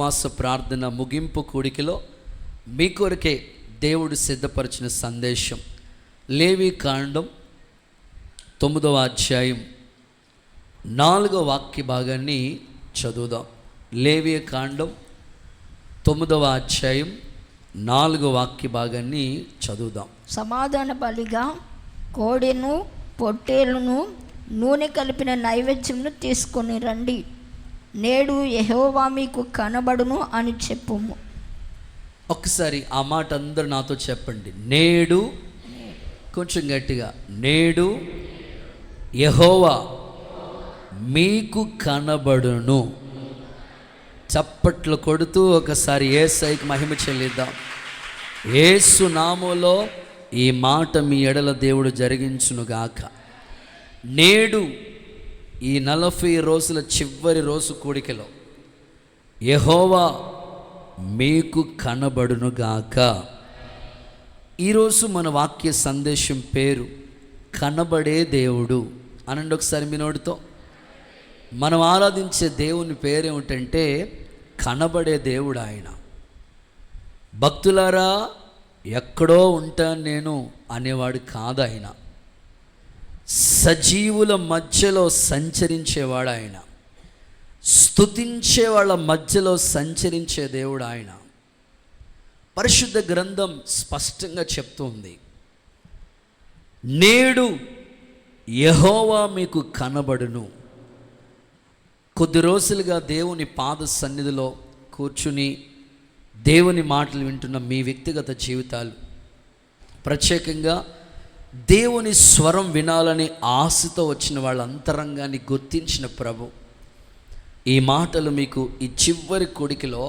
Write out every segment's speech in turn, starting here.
ఉపవాస ప్రార్థన ముగింపు కూడికలో మీ కొరకే దేవుడు సిద్ధపరిచిన సందేశం లేవీకాండం 9వ అధ్యాయం 4వ వాక్య భాగాన్ని చదువుదాం. లేవీకాండం 9వ అధ్యాయం 4వ వాక్య భాగాన్ని చదువుదాం. సమాధాన బలిగా కోడెను పొట్టేలును నూనె కలిపిన నైవేద్యమును తీసుకొని రండి, నేడు యెహోవా మీకు కనబడును అని చెప్పుము. ఒక్కసారి ఆ మాట అందరూ నాతో చెప్పండి. నేడు, కొంచెం గట్టిగా, నేడు యెహోవా మీకు కనబడును. చప్పట్లు కొడుతూ ఒకసారి యేసయ్యకి మహిమ చెల్లిద్దాం. యేసు నామములో ఈ మాట మీ ఎడల దేవుడు జరిగించునుగాక. నేడు ఈ 40 రోజుల చివరి రోజు కూడికలో యెహోవా మీకు కనబడునుగాక. ఈరోజు మన వాక్య సందేశం పేరు కనబడే దేవుడు అనండి ఒకసారి మీ నోటితో. మనం ఆరాధించే దేవుని పేరేమిటంటే కనబడే దేవుడు. ఆయన భక్తులారా ఎక్కడో ఉంటాను నేను అనేవాడు కాదు. ఆయన సజీవుల మధ్యలో సంచరించేవాడు. ఆయన స్తుతించే వాళ్ళ మధ్యలో సంచరించే దేవుడు. ఆయన పరిశుద్ధ గ్రంథం స్పష్టంగా చెప్తుంది, నేడు యెహోవా మీకు కనబడును. కొద్ది రోజులుగా దేవుని పాద సన్నిధిలో కూర్చుని దేవుని మాటలు వింటున్న మీ వ్యక్తిగత జీవితాలు, ప్రత్యేకంగా దేవుని స్వరం వినాలని ఆశతో వచ్చిన వాళ్ళ అంతరంగాన్ని గుర్తించిన ప్రభు ఈ మాటలు మీకు ఈ చివరి కొడికిలో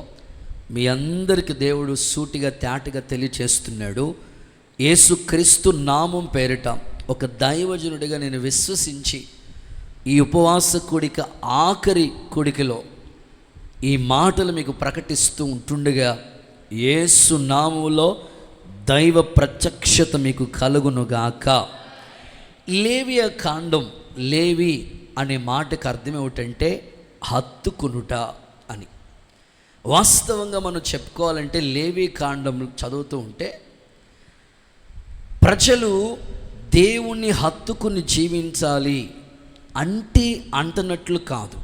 మీ అందరికీ దేవుడు సూటిగా తేటగా తెలియచేస్తున్నాడు. యేసుక్రీస్తు నామం పేరిట ఒక దైవజనుడిగా నేను విశ్వసించి ఈ ఉపవాస కూడిక ఆఖరి కూడికలో ఈ మాటలు మీకు ప్రకటిస్తూ ఉంటుండగా యేసు నామములో దైవ ప్రత్యక్షత మీకు కలుగునుగాక. లేవియకాండం, లేవి అనే మాటకు అర్థం ఏమిటంటే హత్తుకునుట అని. వాస్తవంగా మనం చెప్పుకోవాలంటే లేవికాండం చదువుతూ ఉంటే ప్రజలు దేవుణ్ణి హత్తుకుని జీవించాలి అంటున్నట్లు కాదు.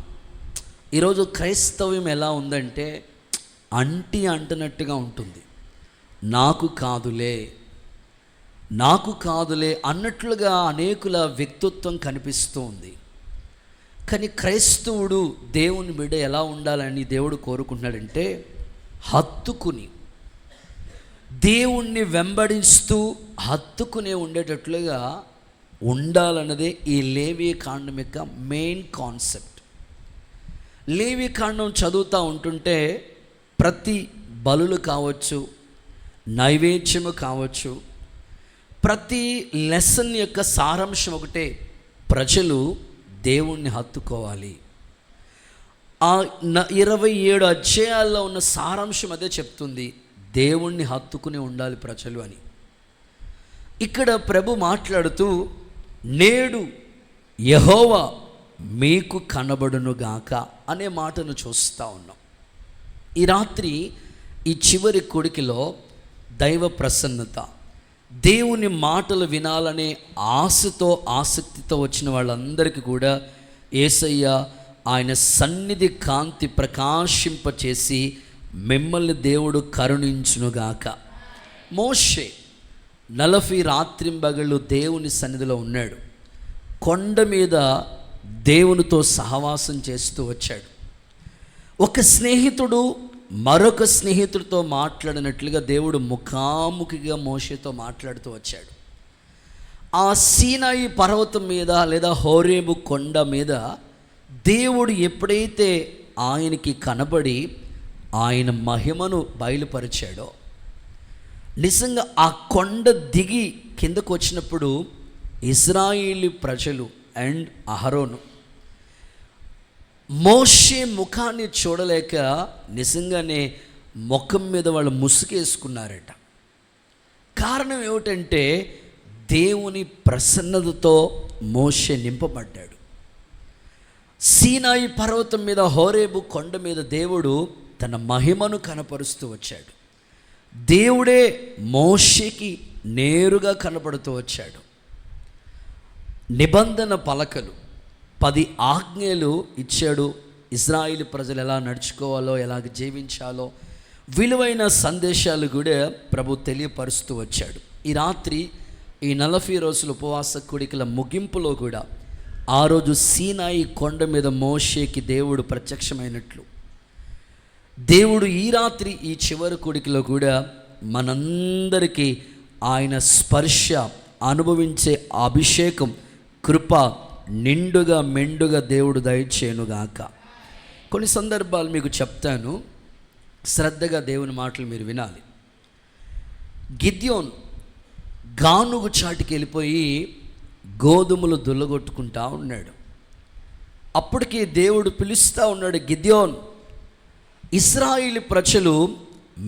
ఈరోజు క్రైస్తవ్యం ఎలా ఉందంటే అంటున్నట్టుగా ఉంటుంది. నాకు కాదులే అన్నట్లుగా అనేకుల వ్యక్తిత్వం కనిపిస్తూ ఉంది. కానీ క్రైస్తవుడు దేవుని బిడ్డ ఎలా ఉండాలని దేవుడు కోరుకుంటున్నాడంటే హత్తుకుని దేవుణ్ణి వెంబడిస్తూ హత్తుకునే ఉండేటట్లుగా ఉండాలన్నదే ఈ లేవీకాండం యొక్క మెయిన్ కాన్సెప్ట్. లేవీకాండం చదువుతూ ఉంటుంటే ప్రతి బలులు కావచ్చు, నైవేద్యము కావచ్చు, ప్రతి లెసన్ యొక్క సారాంశం ఒకటే, ప్రజలు దేవుణ్ణి హత్తుకోవాలి. ఆ 27 అధ్యాయాల్లో ఉన్న సారాంశం అదే చెప్తుంది, దేవుణ్ణి హత్తుకుని ఉండాలి ప్రజలు అని. ఇక్కడ ప్రభు మాట్లాడుతూ నేడు యెహోవా మీకు కనబడునుగాక అనే మాటను చూస్తూ ఉన్నాం. ఈ రాత్రి ఈ చివరి కొడికిలో దైవ ప్రసన్నత, దేవుని మాటలు వినాలనే ఆశతో ఆసక్తితో వచ్చిన వాళ్ళందరికీ కూడా యేసయ్య ఆయన సన్నిధి కాంతి ప్రకాశింపచేసి మిమ్మల్ని దేవుడు కరుణించునుగాక. మోషే 40 రాత్రింబగళ్ళు దేవుని సన్నిధిలో ఉన్నాడు. కొండ మీద దేవునితో సహవాసం చేస్తూ వచ్చాడు. ఒక స్నేహితుడు మరొక స్నేహితుడితో మాట్లాడినట్లుగా దేవుడు ముఖాముఖిగా మోషేతో మాట్లాడుతూ వచ్చాడు. ఆ సీనాయి పర్వతం మీద లేదా హోరేబు కొండ మీద దేవుడు ఎప్పుడైతే ఆయనకి కనబడి ఆయన మహిమను బయలుపరిచాడో, నిజంగా ఆ కొండ దిగి కిందకు వచ్చినప్పుడు ఇశ్రాయేలు ప్రజలు అండ్ అహరోను మోషే ముఖాన్ని చూడలేక నిజంగానే ముఖం మీద వాళ్ళు ముసుగేసుకున్నారట. కారణం ఏమిటంటే దేవుని ప్రసన్నతతో మోషే నింపబడ్డాడు. సీనాయి పర్వతం మీద హోరేబు కొండ మీద దేవుడు తన మహిమను కనపరుస్తూ వచ్చాడు. దేవుడే మోషేకి నేరుగా కనపడుతూ వచ్చాడు. నిబంధన పలకలు 10 ఆజ్ఞలు ఇచ్చాడు. ఇజ్రాయిల్ ప్రజలు ఎలా నడుచుకోవాలో, ఎలాగ జీవించాలో విలువైన సందేశాలు కూడా ప్రభు తెలియపరుస్తూ వచ్చాడు. ఈ రాత్రి ఈ 40 రోజుల ఉపవాస కూడికల ముగింపులో కూడా ఆ రోజు సీనాయి కొండ మీద మోషేకి దేవుడు ప్రత్యక్షమైనట్లు దేవుడు ఈ రాత్రి ఈ చివరి కూడికలో కూడా మనందరికీ ఆయన స్పర్శ అనుభవించే అభిషేకం, కృప నిండుగా మెండుగా దేవుడు దయచేయునుగాక. కొన్ని సందర్భాలు మీకు చెప్తాను, శ్రద్ధగా దేవుని మాటలు మీరు వినాలి. గిద్యోన్ గానుగు చాటుకి వెళ్ళిపోయి గోధుమలు దుల్లగొట్టుకుంటా ఉన్నాడు. అప్పటికి దేవుడు పిలుస్తూ ఉన్నాడు, గిద్యోన్, ఇశ్రాయేలు ప్రజలు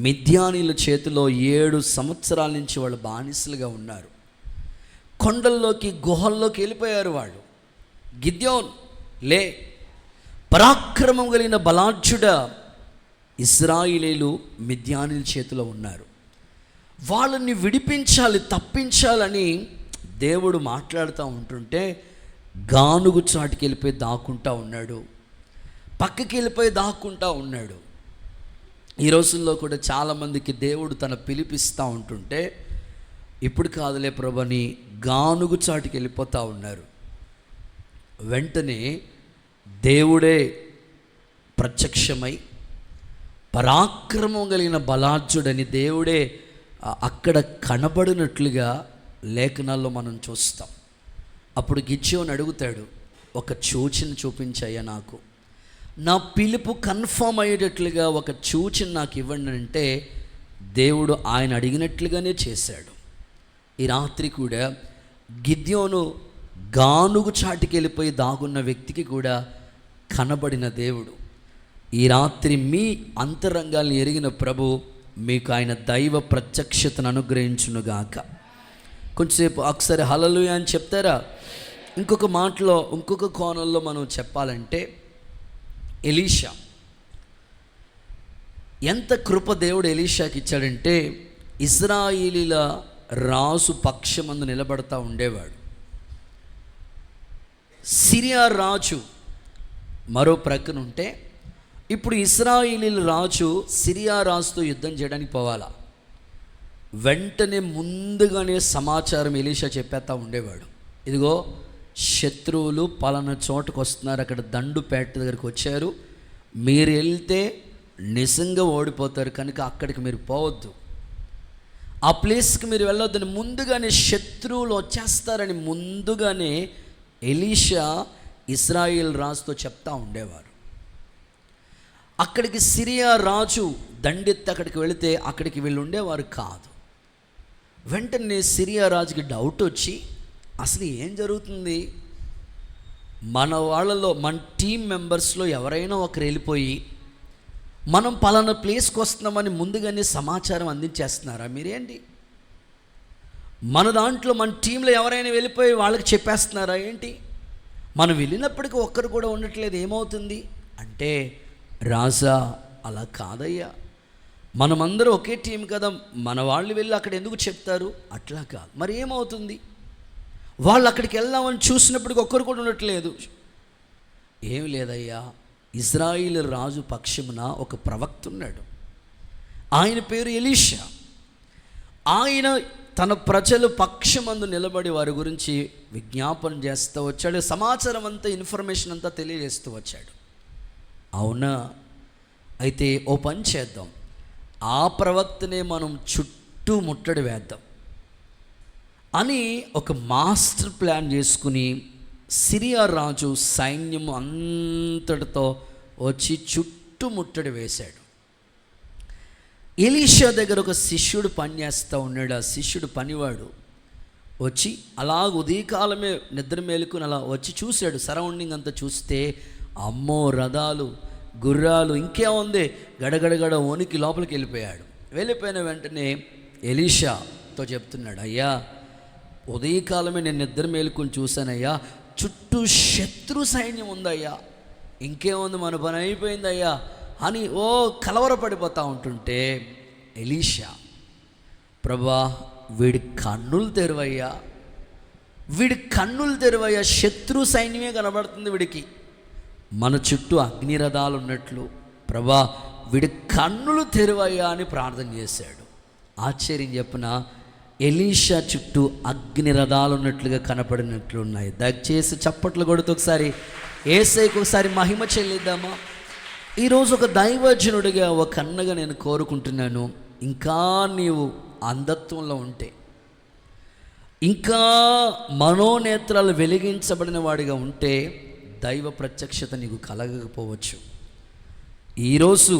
మిద్యానీల చేతిలో 7 సంవత్సరాల నుంచి వాళ్ళు బానిసలుగా ఉన్నారు. కొండల్లోకి గుహల్లోకి వెళ్ళిపోయారు వాళ్ళు. గిద్యోన్ లే, పరాక్రమం కలిగిన బలాఢ్యుడ, ఇశ్రాయేలీలు మిద్యానీల చేతిలో ఉన్నారు, వాళ్ళని విడిపించాలి, తప్పించాలని దేవుడు మాట్లాడుతూ ఉంటుంటే గానుగు చాటుకి వెళ్ళిపోయి దాక్కుంటా ఉన్నాడు, పక్కకి వెళ్ళిపోయి దాక్కుంటా ఉన్నాడు. ఈ రోజుల్లో కూడా చాలామందికి దేవుడు తన పిలిపిస్తూ ఉంటుంటే ఇప్పుడు కాదులే ప్రభుని గానుగు చాటుకి వెళ్ళిపోతూ ఉన్నారు. వెంటనే దేవుడే ప్రత్యక్షమై పరాక్రమం కలిగిన బలాఢ్యుడని దేవుడే అక్కడ కనబడినట్లుగా లేఖనాల్లో మనం చూస్తాం. అప్పుడు గిద్యోను అడుగుతాడు, ఒక సూచన చూపించాయా నాకు, నా పిలుపు కన్ఫర్మ్ అయ్యేటట్లుగా ఒక సూచన నాకు ఇవ్వండి అంటే దేవుడు ఆయన అడిగినట్లుగానే చేశాడు. ఈ రాత్రి కూడా గిద్యోను గానుగు చాటుకి వెళ్ళిపోయి దాగున్న వ్యక్తికి కూడా కనబడిన దేవుడు ఈ రాత్రి మీ అంతరంగాల్ని ఎరిగిన ప్రభు మీకు ఆయన దైవ ప్రత్యక్షతను అనుగ్రహించునుగాక. కొంచెంసేపు ఒకసారి హల్లెలూయా అని చెప్తారా? ఇంకొక మాటలో, ఇంకొక కోణంలో మనం చెప్పాలంటే, ఎలీషా, ఎంత కృప దేవుడు ఎలీషాకి ఇచ్చాడంటే, ఇశ్రాయేలీల రాజు పక్షమందు నిలబడతా ఉండేవాడు. సిరియా రాజు మరో ప్రక్కన ఉంటే, ఇప్పుడు ఇశ్రాయేలీల రాజు సిరియా రాజుతో యుద్ధం చేయడానికి పోవాలా, వెంటనే ముందుగానే సమాచారం ఎలీషా చెప్పేస్తా ఉండేవాడు. ఇదిగో శత్రువులు పలానా చోటుకు వస్తున్నారు, అక్కడ దండుపేట దగ్గరికి వచ్చారు, మీరు వెళ్తే నిజంగా ఓడిపోతారు కనుక అక్కడికి మీరు పోవద్దు, ఆ ప్లేస్కి మీరు వెళ్ళొద్దని ముందుగానే శత్రువులు వచ్చేస్తారని ముందుగానే ఎలీషా ఇశ్రాయేల్ రాజుతో చెప్తా ఉండేవారు. అక్కడికి సిరియా రాజు దండెత్తి అక్కడికి వెళితే అక్కడికి వీళ్ళు ఉండేవారు కాదు. వెంటనే సిరియా రాజుకి డౌట్ వచ్చి, అసలు ఏం జరుగుతుంది, మన వాళ్ళలో, మన టీం మెంబర్స్లో ఎవరైనా ఒకరు వెళ్ళిపోయి మనం పలానా ప్లేస్కి వస్తున్నామని ముందుగానే సమాచారం అందించేస్తున్నారా మీరేంటి, మన దాంట్లో మన టీంలో ఎవరైనా వెళ్ళిపోయి వాళ్ళకి చెప్పేస్తున్నారా ఏంటి, మనం వెళ్ళినప్పటికీ ఒక్కరు కూడా ఉండట్లేదు, ఏమవుతుంది అంటే, రాజా అలా కాదయ్యా, మనమందరం ఒకే టీం కదా, మన వాళ్ళు వెళ్ళి అక్కడ ఎందుకు చెప్తారు, అట్లా కాదు, మరి ఏమవుతుంది, వాళ్ళు అక్కడికి వెళ్దామని చూసినప్పటికీ ఒక్కరు కూడా ఉండట్లేదు. ఏం లేదయ్యా, ఇశ్రాయేలు రాజు పక్షమున ఒక ప్రవక్త ఉన్నాడు, ఆయన పేరు ఎలీషా, ఆయన తన ప్రజలు పక్షమందు నిలబడి వారి గురించి విజ్ఞాపన చేస్తూ వచ్చాడు, సమాచారం అంతా, ఇన్ఫర్మేషన్ అంతా తెలియజేస్తూ వచ్చాడు. అవునా, అయితే ఓ పని చేద్దాం, ఆ ప్రవక్తనే మనం చుట్టూ ముట్టడి వేద్దాం అని ఒక మాస్టర్ ప్లాన్ చేసుకుని సిరియా రాజు సైన్యం అంతటితో వచ్చి చుట్టూ ముట్టడి వేశాడు. ఎలీషా దగ్గర ఒక శిష్యుడు పనిచేస్తూ ఉన్నాడు. ఆ శిష్యుడు పనివాడు వచ్చి అలా ఉదయకాలమే నిద్ర మేలుకుని అలా వచ్చి చూశాడు, సరౌండింగ్ అంతా చూస్తే అమ్మో, రథాలు, గుర్రాలు, ఇంకేముంది, గడగడగడ వణికి లోపలికి వెళ్ళిపోయాడు. వెళ్ళిపోయిన వెంటనే ఎలీషాతో చెప్తున్నాడు, అయ్యా ఉదయకాలమే నేను నిద్ర మేలుకుని చూశానయ్యా, చుట్టూ శత్రు సైన్యం ఉందయ్యా, ఇంకేముంది, మన పని అయిపోయిందయ్యా అని కలవరపడిపోతూ ఉంటుంటే ఎలీషా, ప్రభా వీడి కన్నులు తెరువయ్యా, వీడి కన్నులు తెరువయ్యా, శత్రు సైన్యమే కనబడుతుంది వీడికి, మన చుట్టూ అగ్నిరథాలు ఉన్నట్లు, ప్రభా వీడి కన్నులు తెరువయ్యా అని ప్రార్థన చేశాడు. ఆశ్చర్యం చెప్పిన ఎలీషా చుట్టూ అగ్నిరథాలు ఉన్నట్లుగా కనపడినట్లు ఉన్నాయి. దయచేసి చప్పట్లు కొడుతూ ఒకసారి యేసయ్యకు ఒకసారి మహిమ చెల్లిద్దామా? ఈరోజు ఒక దైవజనుడిగా, ఒక అన్నగా నేను కోరుకుంటున్నాను, ఇంకా నీవు అంధత్వంలో ఉంటే, ఇంకా మనోనేత్రాలు వెలిగించబడిన వాడిగా ఉంటే దైవ ప్రత్యక్షత నీకు కలగకపోవచ్చు. ఈరోజు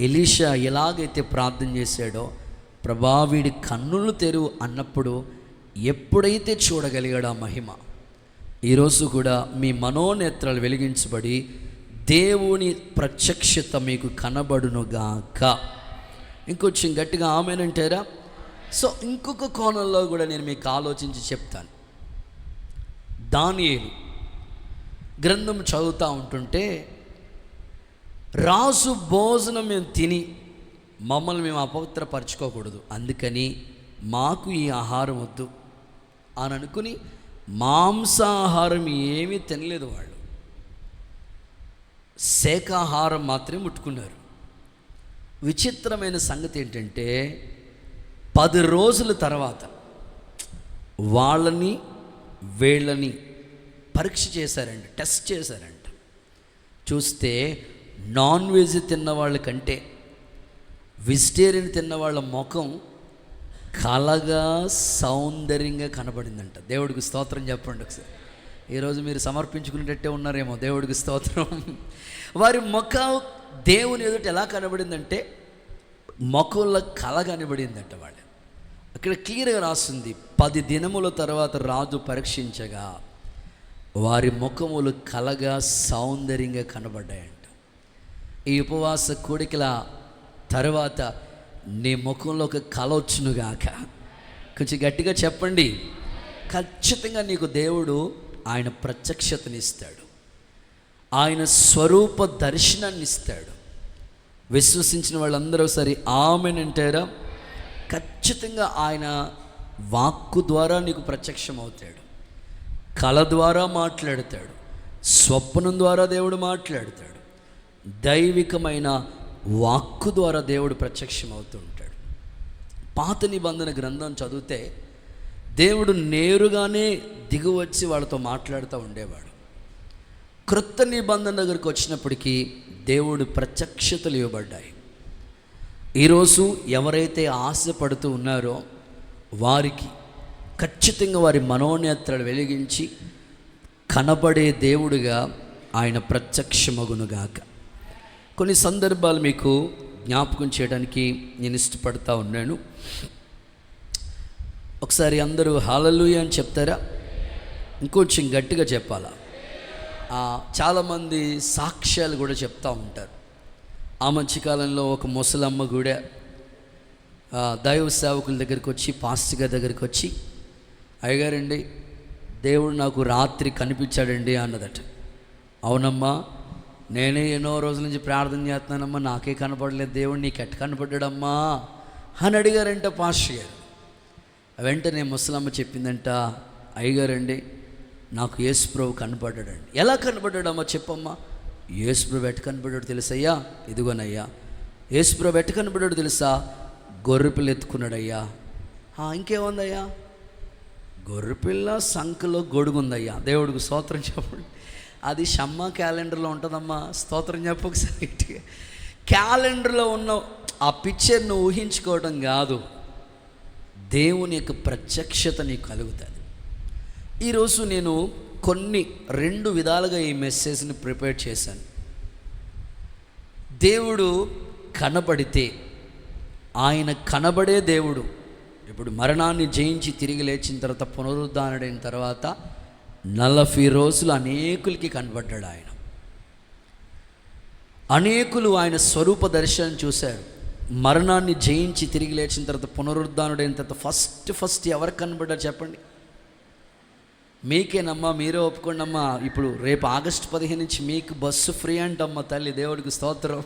ఎలీషా ఎలాగైతే ప్రార్థన చేశాడో, ప్రభా వీడి కన్నులు తెరువు అన్నప్పుడు ఎప్పుడైతే చూడగలిగాడు ఆ మహిమ, ఈరోజు కూడా మీ మనోనేత్రాలు వెలిగించబడి దేవుని ప్రత్యక్షత మీకు కనబడునుగాక. ఇంకొంచెం గట్టిగా ఆమేనంటారా? సో ఇంకొక కోణంలో కూడా నేను మీకు ఆలోచించి చెప్తాను. దానియేలు గ్రంథం చదువుతూ ఉంటుంటే, రాజు భోజనం మేము తిని మమ్మల్ని మేము అపవిత్రపరచుకోకూడదు, అందుకని మాకు ఈ ఆహారం వద్దు అని అనుకుని మాంసాహారం ఏమీ తినలేదు. వాళ్ళు శాకాహారం మాత్రమే ముట్టుకున్నారు. విచిత్రమైన సంగతి ఏంటంటే 10 రోజుల తర్వాత వాళ్ళని వీళ్ళని పరీక్ష చేశారంట, టెస్ట్ చేశారంట. చూస్తే నాన్ వెజ్ తిన్న వాళ్ళ కంటే వెజిటేరియన్ తిన్న వాళ్ళ ముఖం కలగా సౌందర్యంగా కనబడిందంట. దేవుడికి స్తోత్రం చెప్పండి ఒకసారి. ఈరోజు మీరు సమర్పించుకునేటట్టే ఉన్నారేమో. దేవుడికి స్తోత్రం. వారి ముఖం దేవుని ఎదుట ఎలా కనబడిందంటే ముఖంలో కల కనబడిందంట. వాళ్ళు అక్కడ క్లియర్గా రాస్తుంది, 10 దినముల తర్వాత రాజు పరీక్షించగా వారి ముఖములు కలగా సౌందర్యంగా కనబడ్డాయంట. ఈ ఉపవాస కోడికల తర్వాత నీ ముఖంలో ఒక కల వచ్చునుగాక. కొంచెం గట్టిగా చెప్పండి. ఖచ్చితంగా నీకు దేవుడు ఆయన ప్రత్యక్షతనిస్తాడు, ఆయన స్వరూప దర్శనాన్ని ఇస్తాడు. విశ్వసించిన వాళ్ళందరూ సరే ఆమేనంటారా? ఖచ్చితంగా ఆయన వాక్కు ద్వారా నీకు ప్రత్యక్షం అవుతాడు, కళ ద్వారా మాట్లాడతాడు, స్వప్నం ద్వారా దేవుడు మాట్లాడతాడు, దైవికమైన వాక్కు ద్వారా దేవుడు ప్రత్యక్షం అవుతూ ఉంటాడు. పాత నిబంధన గ్రంథం చదివితే దేవుడు నేరుగానే దిగువచ్చి వాళ్ళతో మాట్లాడుతూ ఉండేవాడు. క్రొత్త నిబంధన దగ్గరికి వచ్చినప్పటికీ దేవుడు ప్రత్యక్షతలు ఇవ్వబడ్డాయి. ఈరోజు ఎవరైతే ఆశపడుతూ ఉన్నారో వారికి ఖచ్చితంగా వారి మనోనేత్రాలు వెలిగించి కనబడే దేవుడిగా ఆయన ప్రత్యక్షమగునుగాక. కొన్ని సందర్భాలు మీకు జ్ఞాపకం చేయడానికి నేను ఇష్టపడతా ఉన్నాను. ఒకసారి అందరూ హల్లెలూయా అని చెప్తారా? ఇంకొంచెం గట్టిగా చెప్పాలా? చాలామంది సాక్ష్యాలు కూడా చెప్తూ ఉంటారు. ఆ మధ్యకాలంలో ఒక ముసలమ్మ కూడా దైవ సేవకుల దగ్గరికి వచ్చి, పాస్టర్ గారి దగ్గరికి వచ్చి, అయ్యగారండి దేవుడు నాకు రాత్రి కనిపించాడండి అన్నదట. అవునమ్మా, నేనే ఎన్నో రోజుల నుంచి ప్రార్థన చేస్తున్నానమ్మా, నాకే కనపడలేదు దేవుడు, నీకు ఎట్ట కనపడ్డాడమ్మా అని అడిగారంట పాస్టర్ గారు. వెంటనే ముసలమ్మ చెప్పిందంట, అయ్యగారండి నాకు యేసుప్రభు కనపడ్డాడండి. ఎలా కనపడ్డాడమ్మా చెప్పమ్మా? యేసుప్రభు ఎట్ట కనపడ్డాడు తెలుసయ్యా? ఇదిగోనయ్యా. యేసుప్రభు ఎట్ట కనపడ్డాడు తెలుసా? గొర్రెపిల్ల ఎత్తుకున్నాడయ్యా. ఇంకేముందయ్యా? గొర్రెపిల్ల సంఖలో గొడుగుందయ్యా. దేవుడికి స్తోత్రం చెప్పండి. అది షమ్మా క్యాలెండర్లో ఉంటుందమ్మా. స్తోత్రం చెప్పు ఒకసారి. క్యాలెండర్లో ఉన్న ఆ పిక్చర్ను ఊహించుకోవడం కాదు, దేవుని యొక్క ప్రత్యక్షత నీకు కలుగుతుంది. ఈరోజు నేను కొన్ని 2 విధాలుగా ఈ మెసేజ్ని ప్రిపేర్ చేశాను. దేవుడు కనబడితే, ఆయన కనబడే దేవుడు ఇప్పుడు మరణాన్ని జయించి తిరిగి లేచిన తర్వాత పునరుద్ధానుడైన తర్వాత 40 రోజులు అనేకులకి కనబడ్డాడు. ఆయన అనేకులు ఆయన స్వరూప దర్శనం చూశారు. మరణాన్ని జయించి తిరిగి లేచిన తర్వాత పునరుద్ధానుడైన తర్వాత ఫస్ట్ ఎవరికి కనబడ్డారు చెప్పండి? మీకేనమ్మా, మీరే ఒప్పుకోండి అమ్మా, ఇప్పుడు రేపు ఆగస్టు 15 నుంచి మీకు బస్సు ఫ్రీ అంటమ్మా తల్లి, దేవుడికి స్తోత్రం.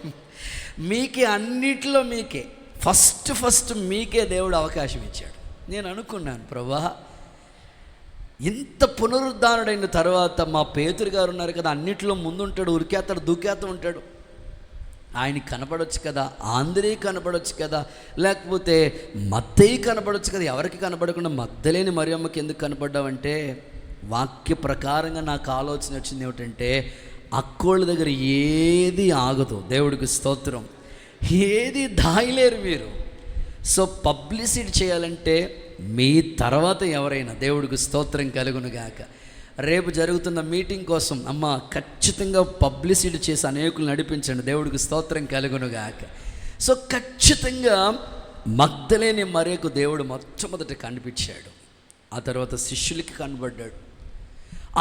మీకే, అన్నిట్లో మీకే, ఫస్ట్ మీకే దేవుడు అవకాశం ఇచ్చాడు. నేను అనుకున్నాను, ప్రభా ఇంత పునరుద్ధారుడైన తర్వాత మా పేతురు గారు ఉన్నారు కదా, అన్నిట్లో ముందుంటాడు, ఉరికేస్తాడు, దూకేస్తూ ఉంటాడు, ఆయనకి కనపడవచ్చు కదా, ఆంధ్రే కనపడవచ్చు కదా, లేకపోతే మత్తయి కనపడవచ్చు కదా, ఎవరికి కనపడకుండా మద్దలేని మరియమ్మకి ఎందుకు కనపడ్డావంటే, వాక్య ప్రకారంగా నాకు ఆలోచన వచ్చింది ఏమిటంటే, అక్కోళ్ళ దగ్గర ఏది ఆగదు, దేవుడికి స్తోత్రం, ఏది దాయలేరు మీరు. సో పబ్లిసిటీ చేయాలంటే మీ తర్వాత ఎవరైనా, దేవుడికి స్తోత్రం కలుగునుగాక. రేపు జరుగుతున్న మీటింగ్ కోసం అమ్మ ఖచ్చితంగా పబ్లిసిటీ చేసి అనేకులు నడిపించండి, దేవుడికి స్తోత్రం కలుగునుగాక. సో ఖచ్చితంగా మగ్దలేని మరియకు దేవుడు మొట్టమొదట కనిపించాడు, ఆ తర్వాత శిష్యులకి కనబడ్డాడు.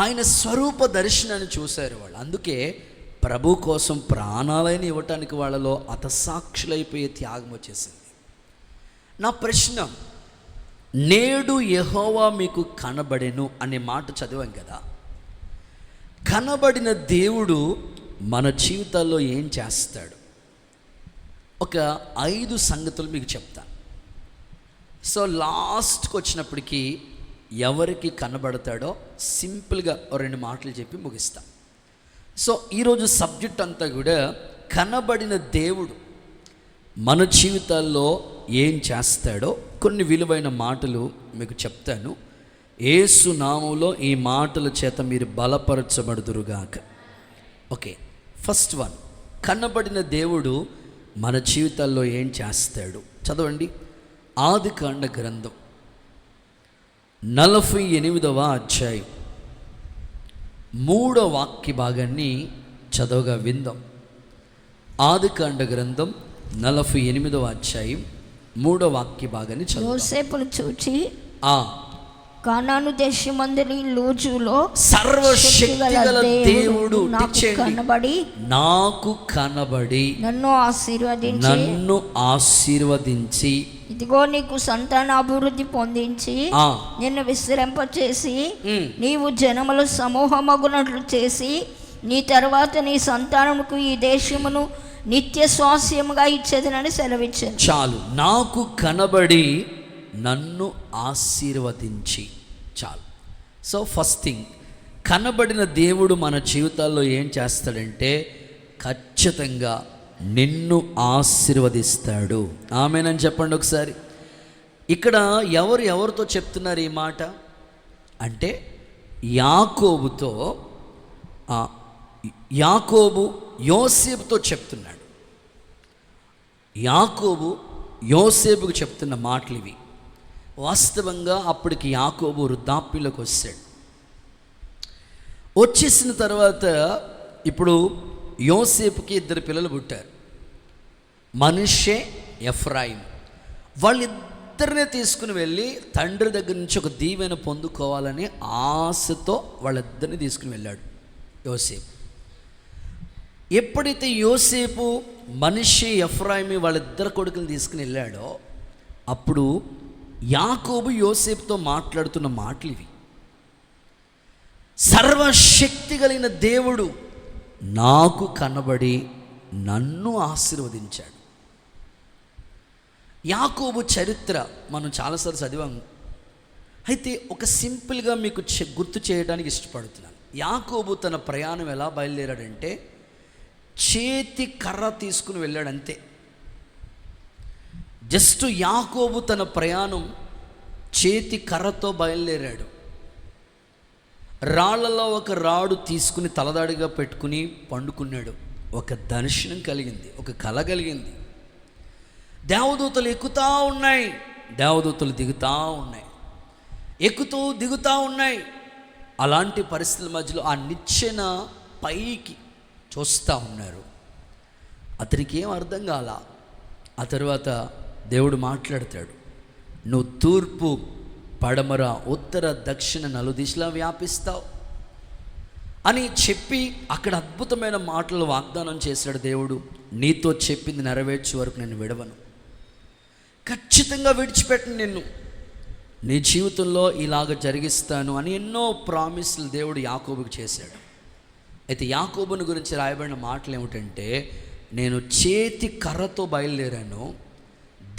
ఆయన స్వరూప దర్శనాన్ని చూశారు వాళ్ళు. అందుకే ప్రభు కోసం ప్రాణాలైన ఇవ్వటానికి వాళ్ళలో హతసాక్షులైపోయే త్యాగం వచ్చేసింది. నా ప్రశ్న, నేడు యెహోవా మీకు కనబడెను అనే మాట చదివాం కదా, కనబడిన దేవుడు మన జీవితాల్లో ఏం చేస్తాడు? ఒక 5 సంగతులు మీకు చెప్తాను. సో లాస్ట్కి వచ్చినప్పటికీ ఎవరికి కనబడతాడో సింపుల్గా 2 మాటలు చెప్పి ముగిస్తా. సో ఈరోజు సబ్జెక్ట్ అంతా కూడా కనబడిన దేవుడు మన జీవితాల్లో ఏం చేస్తాడో కొన్ని విలువైన మాటలు మీకు చెప్తాను. యేసు నామములో ఈ మాటల చేత మీరు బలపరచబడుదురుగాక. ఓకే, ఫస్ట్ వన్, కనబడిన దేవుడు మన జీవితాల్లో ఏం చేస్తాడు? చదవండి, ఆదికాండ గ్రంథం 48వ అధ్యాయం 3వ వాక్య భాగాన్ని చదవగా విందాం. ఆదికాండ గ్రంథం 48వ అధ్యాయం 3వ వాక్య భాగాన్ని చదువు. యోసేపును చూచి కానాను దేశమందలి లూజులో సర్వశక్తిగల దేవుడు నాకు కనబడి నన్ను ఆశీర్వదించి ఇదిగో నీకు సంతాన అభివృద్ధి పొందించి నిన్ను విశ్రమింపచేసి నీవు జనముల సమూహమగునట్లు చేసి నీ తర్వాత నీ సంతానముకు ఈ దేశమును నిత్య స్వాస్యముగా ఇచ్చేదనని సెలవిచ్చాను. చాలు, నాకు కనబడి నన్ను ఆశీర్వదించి, చాలు. సో ఫస్ట్ థింగ్, కనబడిన దేవుడు మన జీవితాల్లో ఏం చేస్తాడంటే ఖచ్చితంగా నిన్ను ఆశీర్వదిస్తాడు. ఆమేనని చెప్పండి ఒకసారి. ఇక్కడ ఎవరితో చెప్తున్నారు ఈ మాట అంటే, యాకోబు యోసేపుతో చెప్తున్నాడు. యాకోబు యోసేపుకు చెప్తున్న మాటలు ఇవి. వాస్తవంగా అప్పటికి యాకోబు వృద్ధాప్యంలోకి వచ్చాడు. వచ్చేసిన తర్వాత ఇప్పుడు యోసేపుకి 2 పిల్లలు పుట్టారు, మనష్షే, ఎఫ్రాయిం. వాళ్ళిద్దరినే తీసుకుని వెళ్ళి తండ్రి దగ్గర నుంచి ఒక దీవెన పొందుకోవాలని ఆశతో వాళ్ళిద్దరిని తీసుకుని వెళ్ళాడు యోసేపు. ఎప్పుడైతే యోసేపు మనష్షే, ఎఫ్రాయిమి వాళ్ళిద్దరు కొడుకుని తీసుకుని వెళ్ళాడో అప్పుడు యాకోబు యోసేపుతో మాట్లాడుతున్న మాటలు ఇవి. సర్వశక్తి కలిగిన దేవుడు నాకు కనబడి నన్ను ఆశీర్వదించాడు. యాకోబు చరిత్ర మనం చాలాసార్లు చదివాము. అయితే ఒక సింపుల్గా మీకు గుర్తు చేయడానికి ఇష్టపడుతున్నాను. యాకోబు తన ప్రయాణం ఎలా బయలుదేరాడంటే, చేతి కర్ర తీసుకుని వెళ్ళాడు అంతే. జస్ట్ యాకోబు తన ప్రయాణం చేతి కర్రతో బయలుదేరాడు. రాళ్లలో ఒక రాడు తీసుకుని తలదాడిగా పెట్టుకుని పండుకున్నాడు. ఒక దర్శనం కలిగింది, ఒక కల కలిగింది. దేవదూతలు ఎక్కుతూ ఉన్నాయి, దేవదూతలు దిగుతూ ఉన్నాయి, ఎక్కుతూ దిగుతూ ఉన్నాయి. అలాంటి పరిస్థితుల మధ్యలో ఆ నిచ్చెన పైకి చూస్తూ ఉన్నారు. అతనికి ఏం అర్థం కాల. ఆ తర్వాత దేవుడు మాట్లాడతాడు, నువ్వు తూర్పు, పడమర, ఉత్తర, దక్షిణ 4 దిశలా వ్యాపిస్తావు అని చెప్పి అక్కడ అద్భుతమైన మాటలు వాగ్దానం చేశాడు దేవుడు. నీతో చెప్పింది నెరవేర్చే వరకు నేను విడవను, ఖచ్చితంగా విడిచిపెట్టను నిన్ను. నీ జీవితంలో ఇలాగ జరిగిస్తాను అని ఎన్నో ప్రామిస్లు దేవుడు యాకోబుకు చేశాడు. అయితే యాకోబుని గురించి రాయబడిన మాటలు ఏమిటంటే, నేను చేతి కర్రతో బయలుదేరాను,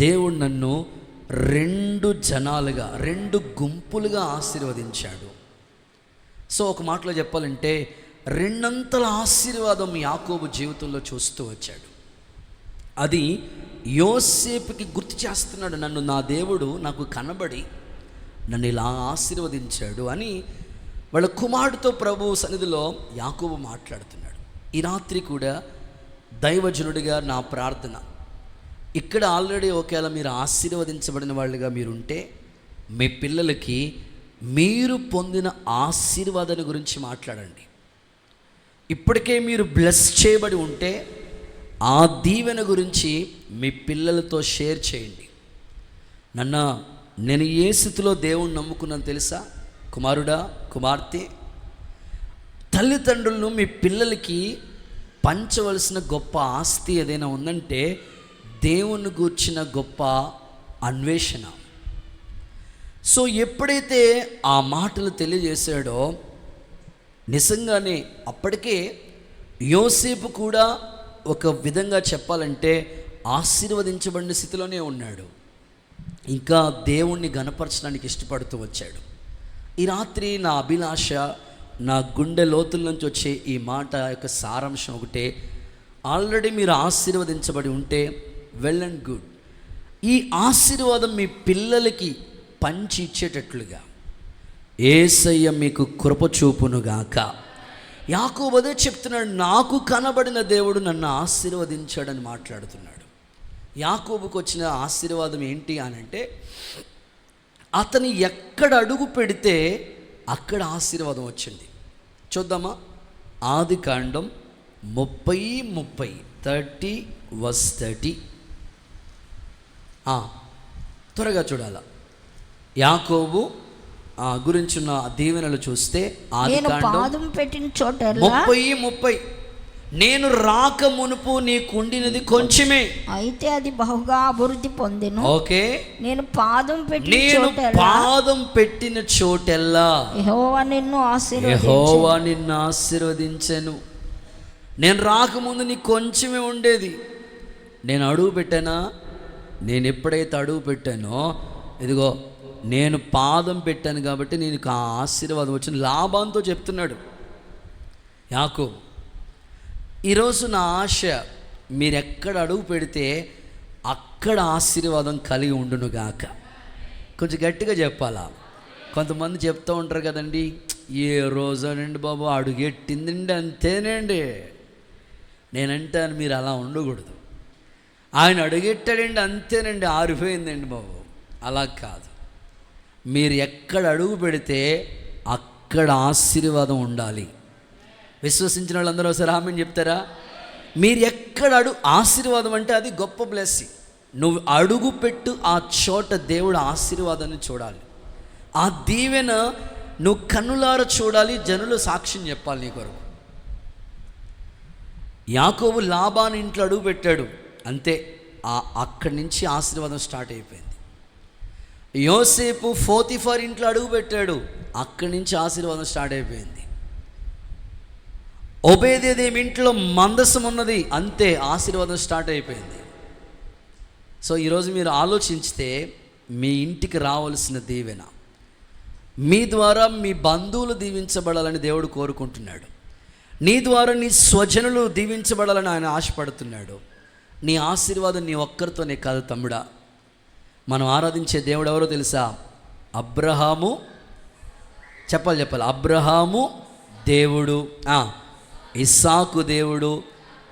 దేవుడు నన్ను 2 జనాలుగా 2 గుంపులుగా ఆశీర్వదించాడు. సో ఒక మాటలో చెప్పాలంటే 2 ఆశీర్వాదం యాకోబు జీవితంలో చూస్తూ వచ్చాడు. అది యోసేపుకి గుర్తు చేస్తున్నాడు, నన్ను నా దేవుడు నాకు కనబడి నన్ను ఇలా ఆశీర్వదించాడు అని వాళ్ళ కుమారుడితో ప్రభు సన్నిధిలో యాకోబు మాట్లాడుతున్నాడు. ఈ రాత్రి కూడా దైవజనుడిగా నా ప్రార్థన, ఇక్కడ ఆల్రెడీ ఒకవేళ మీరు ఆశీర్వదించబడిన వాళ్ళుగా మీరుంటే, మీ పిల్లలకి మీరు పొందిన ఆశీర్వాదాన్ని గురించి మాట్లాడండి. ఇప్పటికే మీరు బ్లెస్ చేయబడి ఉంటే ఆ దీవెన గురించి మీ పిల్లలతో షేర్ చేయండి. నేను ఏ స్థితిలో దేవుణ్ణి నమ్ముకున్నాను తెలుసా? కుమారుడా, కుమార్తె, తల్లిదండ్రులను మీ పిల్లలకి పంచవలసిన గొప్ప ఆస్తి ఏదైనా ఉందంటే దేవుని గూర్చిన గొప్ప అన్వేషణ. సో ఎప్పుడైతే ఆ మాటలు తెలియజేశాడో, నిజంగానే అప్పటికే యోసేపు కూడా ఒక విధంగా చెప్పాలంటే ఆశీర్వదించబడిన స్థితిలోనే ఉన్నాడు. ఇంకా దేవుణ్ణి గణపరచడానికి ఇష్టపడుతూ వచ్చాడు. ఈ రాత్రి నా అభిలాష, నా గుండె లోతుల నుంచి వచ్చే ఈ మాట యొక్క సారాంశం ఒకటే, ఆల్రెడీ మీరు ఆశీర్వదించబడి ఉంటే వెల్ అండ్ గుడ్. ఈ ఆశీర్వాదం మీ పిల్లలకి పంచి ఇచ్చేటట్లుగా యేసయ్య మీకు కృప చూపునుగాక. యాకోబు అదే చెప్తున్నాడు, నాకు కనబడిన దేవుడు నన్ను ఆశీర్వదించాడని మాట్లాడుతున్నాడు. యాకోబుకు వచ్చిన ఆశీర్వాదం ఏంటి అని అంటే, అతను ఎక్కడ అడుగు పెడితే అక్కడ ఆశీర్వాదం వచ్చింది. చూద్దామా? ఆదికాండం 30:30 త్వరగా చూడాల. యాకోబు గురించిన దీవెనలు చూస్తే పాదం పెట్టిన చోట 30 నేను రాక మునుపు నీకుండినది కొంచెమే, అయితే అది బహుగా అభివృద్ధి పొందెను. ఓకే, నేను పాదం పెట్టిన చోటెల్లా యెహోవా నిన్ను ఆశీర్వదించెను. నేను రాకముందు నీకు కొంచెమే ఉండేది. నేను అడుగు పెట్టానా? నేను ఎప్పుడైతే అడుగు పెట్టానో, ఇదిగో నేను పాదం పెట్టాను కాబట్టి నీకు ఆ ఆశీర్వాదం వచ్చిన లాభంతో చెప్తున్నాడు యాకోబు. ఈరోజు నా ఆశ, మీరు ఎక్కడ అడుగు పెడితే అక్కడ ఆశీర్వాదం కలిగి ఉండునుగాక. కొంచెం గట్టిగా చెప్పాలా? కొంతమంది చెప్తూ ఉంటారు కదండి, ఏ రోజునండి బాబు అడుగెట్టిందండి అంతేనండి. నేనంటాను, మీరు అలా ఉండకూడదు. ఆయన అడుగెట్టాడండి అంతేనండి, ఆరిపోయిందండి బాబు. అలా కాదు. మీరు ఎక్కడ అడుగు పెడితే అక్కడ ఆశీర్వాదం ఉండాలి. విశ్వసించిన వాళ్ళందరూ ఒకసారి ఆమేన్ చెప్తారా? మీరు ఎక్కడ ఆశీర్వాదం అంటే అది గొప్ప బ్లెస్సింగ్. నువ్వు అడుగు పెట్టు ఆ చోట దేవుడు ఆశీర్వాదాన్ని చూడాలి. ఆ దీవెన నువ్వు కన్నులార చూడాలి, జనులు సాక్ష్యం చెప్పాలి నీ కొరకు. యాకోబు లాబాను ఇంట్లో అడుగు పెట్టాడు, అంతే, అక్కడి నుంచి ఆశీర్వాదం స్టార్ట్ అయిపోయింది. యోసేపు పోతీఫర్ ఇంట్లో అడుగు పెట్టాడు, అక్కడి నుంచి ఆశీర్వాదం స్టార్ట్ అయిపోయింది. ఓబేదేదోము ఇంట్లో మందసం ఉన్నది, అంతే, ఆశీర్వాదం స్టార్ట్ అయిపోయింది. సో ఈరోజు మీరు ఆలోచించితే మీ ఇంటికి రావాల్సిన దీవెన, మీ ద్వారా మీ బంధువులు దీవించబడాలని దేవుడు కోరుకుంటున్నాడు. నీ ద్వారా నీ స్వజనులు దీవించబడాలని ఆయన ఆశపడుతున్నాడు. నీ ఆశీర్వాదం నీ ఒక్కరితోనే కాదు తమ్ముడా. మనం ఆరాధించే దేవుడు ఎవరో తెలుసా? అబ్రహాము, చెప్పాలి, అబ్రహాము దేవుడు, ఇస్సాకు దేవుడు,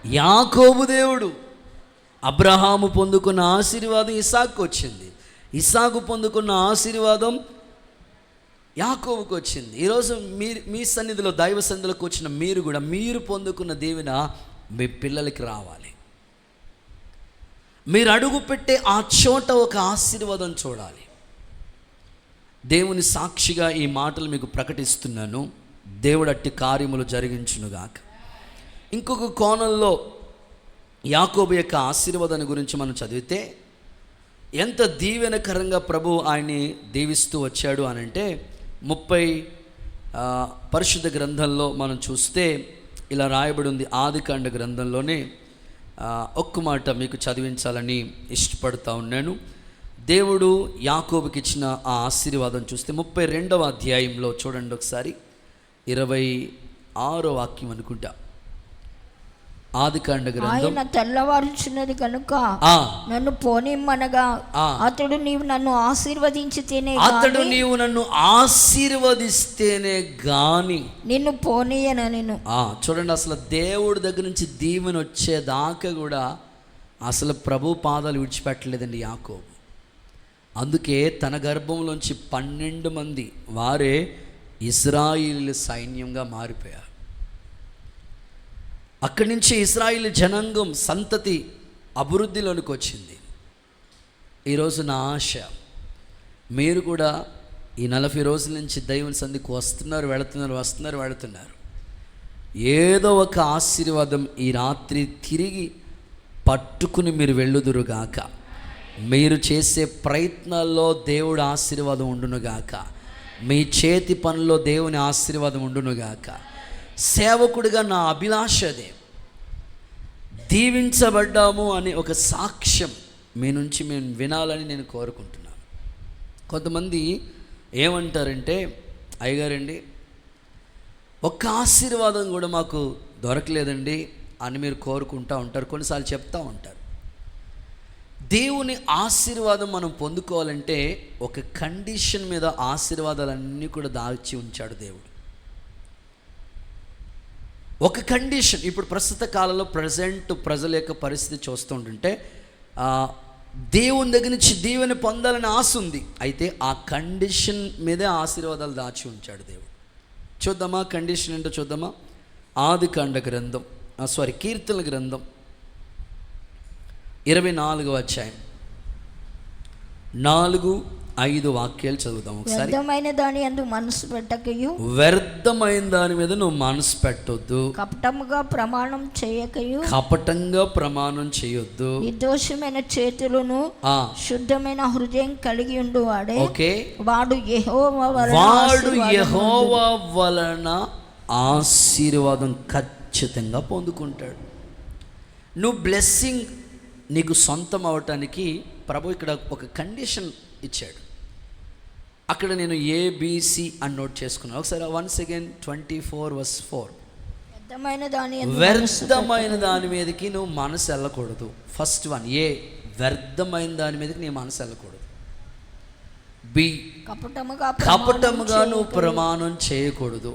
యాకోబు దేవుడు. అబ్రహాము పొందుకున్న ఆశీర్వాదం ఇస్సాకు వచ్చింది, ఇస్సాకు పొందుకున్న ఆశీర్వాదం యాకోబుకు వచ్చింది. ఈరోజు మీ సన్నిధిలో, దైవ సన్నిధిలోకి వచ్చిన మీరు కూడా మీరు పొందుకున్న దీవెన మీ పిల్లలకి రావాలి. మీరు అడుగు పెట్టే ఆ చోట ఒక ఆశీర్వాదం చూడాలి. దేవుని సాక్షిగా ఈ మాటలు మీకు ప్రకటిస్తున్నాను. దేవుడు అట్టి కార్యములు జరిగించునుగాక. ఇంకొక కోణంలో యాకోబు యొక్క ఆశీర్వాదాన్ని గురించి మనం చదివితే, ఎంత దీవెనకరంగా ప్రభు ఆయన్ని దీవిస్తూ వచ్చాడు అని అంటే 30 పరిశుద్ధ గ్రంథంలో మనం చూస్తే ఇలా రాయబడి ఉంది. ఆదికాండ గ్రంథంలోనే ఒక్క మాట మీకు చదివించాలని ఇష్టపడతా ఉన్నాను. దేవుడు యాకోబుకి ఇచ్చిన ఆ ఆశీర్వాదం చూస్తే 32వ అధ్యాయంలో చూడండి ఒకసారి, 26వ వాక్యం అనుకుంటా. ఆదికాండ గ్రంథం. ఆయన తెల్లవారుచున్నది కనుక నన్ను పోనిమ్మనగా అతడు నీవు నన్ను ఆశీర్వదించితేనే గాని నిన్ను పోనీయన. నేను చూడండి, అసలు దేవుడి దగ్గర నుంచి దీవెన వచ్చేదాకా కూడా అసలు ప్రభు పాదాలు విడిచిపెట్టలేదండి యాకోబు. అందుకే తన గర్భంలోంచి 12 మంది వారే ఇశ్రాయేలు సైన్యంగా మారిపోయారు. అక్కడి నుంచి ఇశ్రాయేలు జనాంగం సంతతి అభివృద్ధిలోనికి వచ్చింది. ఈరోజు నా ఆశ, మీరు కూడా ఈ 40 రోజుల నుంచి దైవం సంధికి వస్తున్నారు వెళుతున్నారు. ఏదో ఒక ఆశీర్వాదం ఈ రాత్రి తిరిగి పట్టుకుని మీరు వెళ్ళుదురుగాక. మీరు చేసే ప్రయత్నాల్లో దేవుడి ఆశీర్వాదం ఉండునుగాక. మీ చేతి పనుల్లో దేవుని ఆశీర్వాదం ఉండునుగాక. సేవకుడిగా నా అభిలాష అదే. దీవించబడ్డాము అనే ఒక సాక్ష్యం మీ నుంచి మేము వినాలని నేను కోరుకుంటున్నాను. కొంతమంది ఏమంటారంటే, అయ్యగారండి ఒక్క ఆశీర్వాదం కూడా మాకు దొరకలేదండి అని మీరు కోరుకుంటూ ఉంటారు, కొన్నిసార్లు చెప్తూ ఉంటారు. దేవుని ఆశీర్వాదం మనం పొందుకోవాలంటే ఒక కండిషన్ మీద ఆశీర్వాదాలన్నీ కూడా దాచి ఉంచాడు దేవుడు. ఒక కండిషన్. ఇప్పుడు ప్రస్తుత కాలంలో ప్రజల యొక్క పరిస్థితి చూస్తుంటుంటే దేవుని దగ్గర నుంచి దీవెని పొందాలని ఆశ ఉంది. అయితే ఆ కండిషన్ మీదే ఆశీర్వాదాలు దాచి ఉంచాడు దేవుడు. చూద్దామా కండిషన్ ఏంటో చూద్దామా. ఆదికాండ గ్రంథం కీర్తనల గ్రంథం 24వ అధ్యాయం 4-5 వాక్యాలు చదువుతాం ఒకసారి. వ్యర్థమైన దాని యందు మనసు పెట్టకయు, వ్యర్థమైన దాని మీద నువ్వు మనసు పెట్టొద్దు. కపటంగా ప్రమాణం చేయొద్దు. నిర్దోషమైన చేతులను శుద్ధమైన హృదయం కలిగి ఉండువాడే వాడు యెహోవా వలన ఆశీర్వాదం ఖచ్చితంగా పొందుకుంటాడు. నువ్వు బ్లెస్సింగ్ నీకు సొంతం అవటానికి ప్రభు ఇక్కడ ఒక కండిషన్ ఇచ్చాడు. అక్కడ నేను ABC అని నోట్ చేసుకున్నాను. ఒకసారి వన్స్ అగైన్ 24:4. వ్యర్థమైన దాని మీదకి నువ్వు మనసు వెళ్ళకూడదు. ఫస్ట్ వన్ వ్యర్థమైన దాని మీదకి నీ మనసు వెళ్ళకూడదు. B కపటముగా నువ్వు ప్రమాణం చేయకూడదు.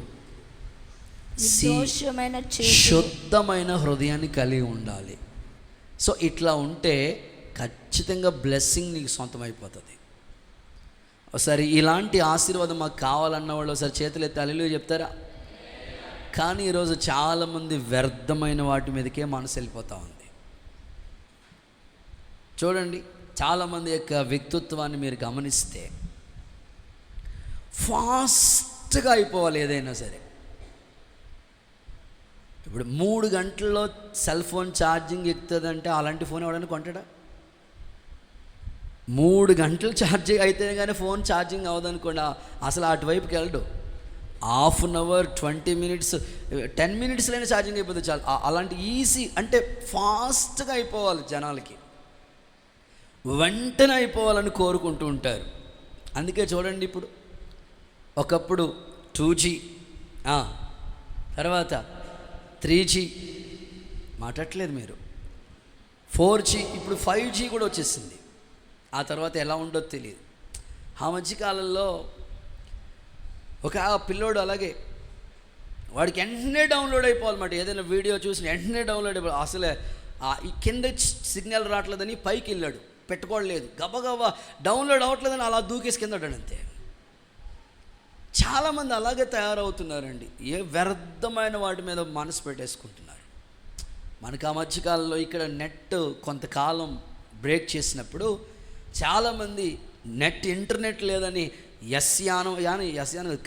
C శుద్ధమైన హృదయాన్ని కలిగి ఉండాలి. సో ఇట్లా ఉంటే ఖచ్చితంగా బ్లెస్సింగ్ నీకు సొంతం అయిపోతుంది. ఒకసారి ఇలాంటి ఆశీర్వాదం మాకు కావాలన్న వాళ్ళు ఒకసారి చేతులు ఎత్తి హల్లెలూయా చెప్తారా? కానీ ఈరోజు చాలామంది వ్యర్థమైన వాటి మీదకే మనసు వెళ్ళిపోతూ ఉంది. చూడండి, చాలామంది యొక్క వ్యక్తిత్వాన్ని మీరు గమనిస్తే ఫాస్ట్గా అయిపోవాలి ఏదైనా సరే. ఇప్పుడు 3 గంటల్లో సెల్ ఫోన్ ఛార్జింగ్ ఎక్కుతుందంటే అలాంటి ఫోన్ ఎవడైనా కొంటాడా? 3 గంటలు ఛార్జింగ్ అయితేనే కానీ ఫోన్ ఛార్జింగ్ అవ్వదనుకోండి, అసలు అటువైపుకి వెళ్ళడు. హాఫ్ అన్ అవర్ 20 మినిట్స్ 10 మినిట్స్లోనే ఛార్జింగ్ అయిపోతుంది చాలు. అలాంటి ఈజీ అంటే ఫాస్ట్గా అయిపోవాలి, జనాలకి వెంటనే అయిపోవాలని కోరుకుంటూ ఉంటారు. అందుకే చూడండి, ఇప్పుడు ఒకప్పుడు 2G, తర్వాత 3G మాట్లాడట్లేదు మీరు, 4G, ఇప్పుడు 5G కూడా వచ్చేసింది. ఆ తర్వాత ఎలా ఉండదో తెలియదు. ఆ మధ్యకాలంలో ఒక పిల్లోడు అలాగే వాడికి వెంటనే డౌన్లోడ్ అయిపోవాలన్నమాట. ఏదైనా వీడియో చూసి వెంటనే డౌన్లోడ్ అయిపోవాలి. అసలే ఈ కింద సిగ్నల్ రావట్లేదని పైకి వెళ్ళాడు, పెట్టుకోవట్లేదు, గబగబా డౌన్లోడ్ అవ్వట్లేదని అలా దూకేసి కింద అంతే. చాలామంది అలాగే తయారవుతున్నారండి. వ్యర్థమైన వాటి మీద మనసు పెట్టేసుకుంటున్నారు. మనకు ఆ మధ్యకాలంలో ఇక్కడ నెట్ కొంతకాలం బ్రేక్ చేసినప్పుడు చాలామంది ఇంటర్నెట్ లేదని ఎస్ యానం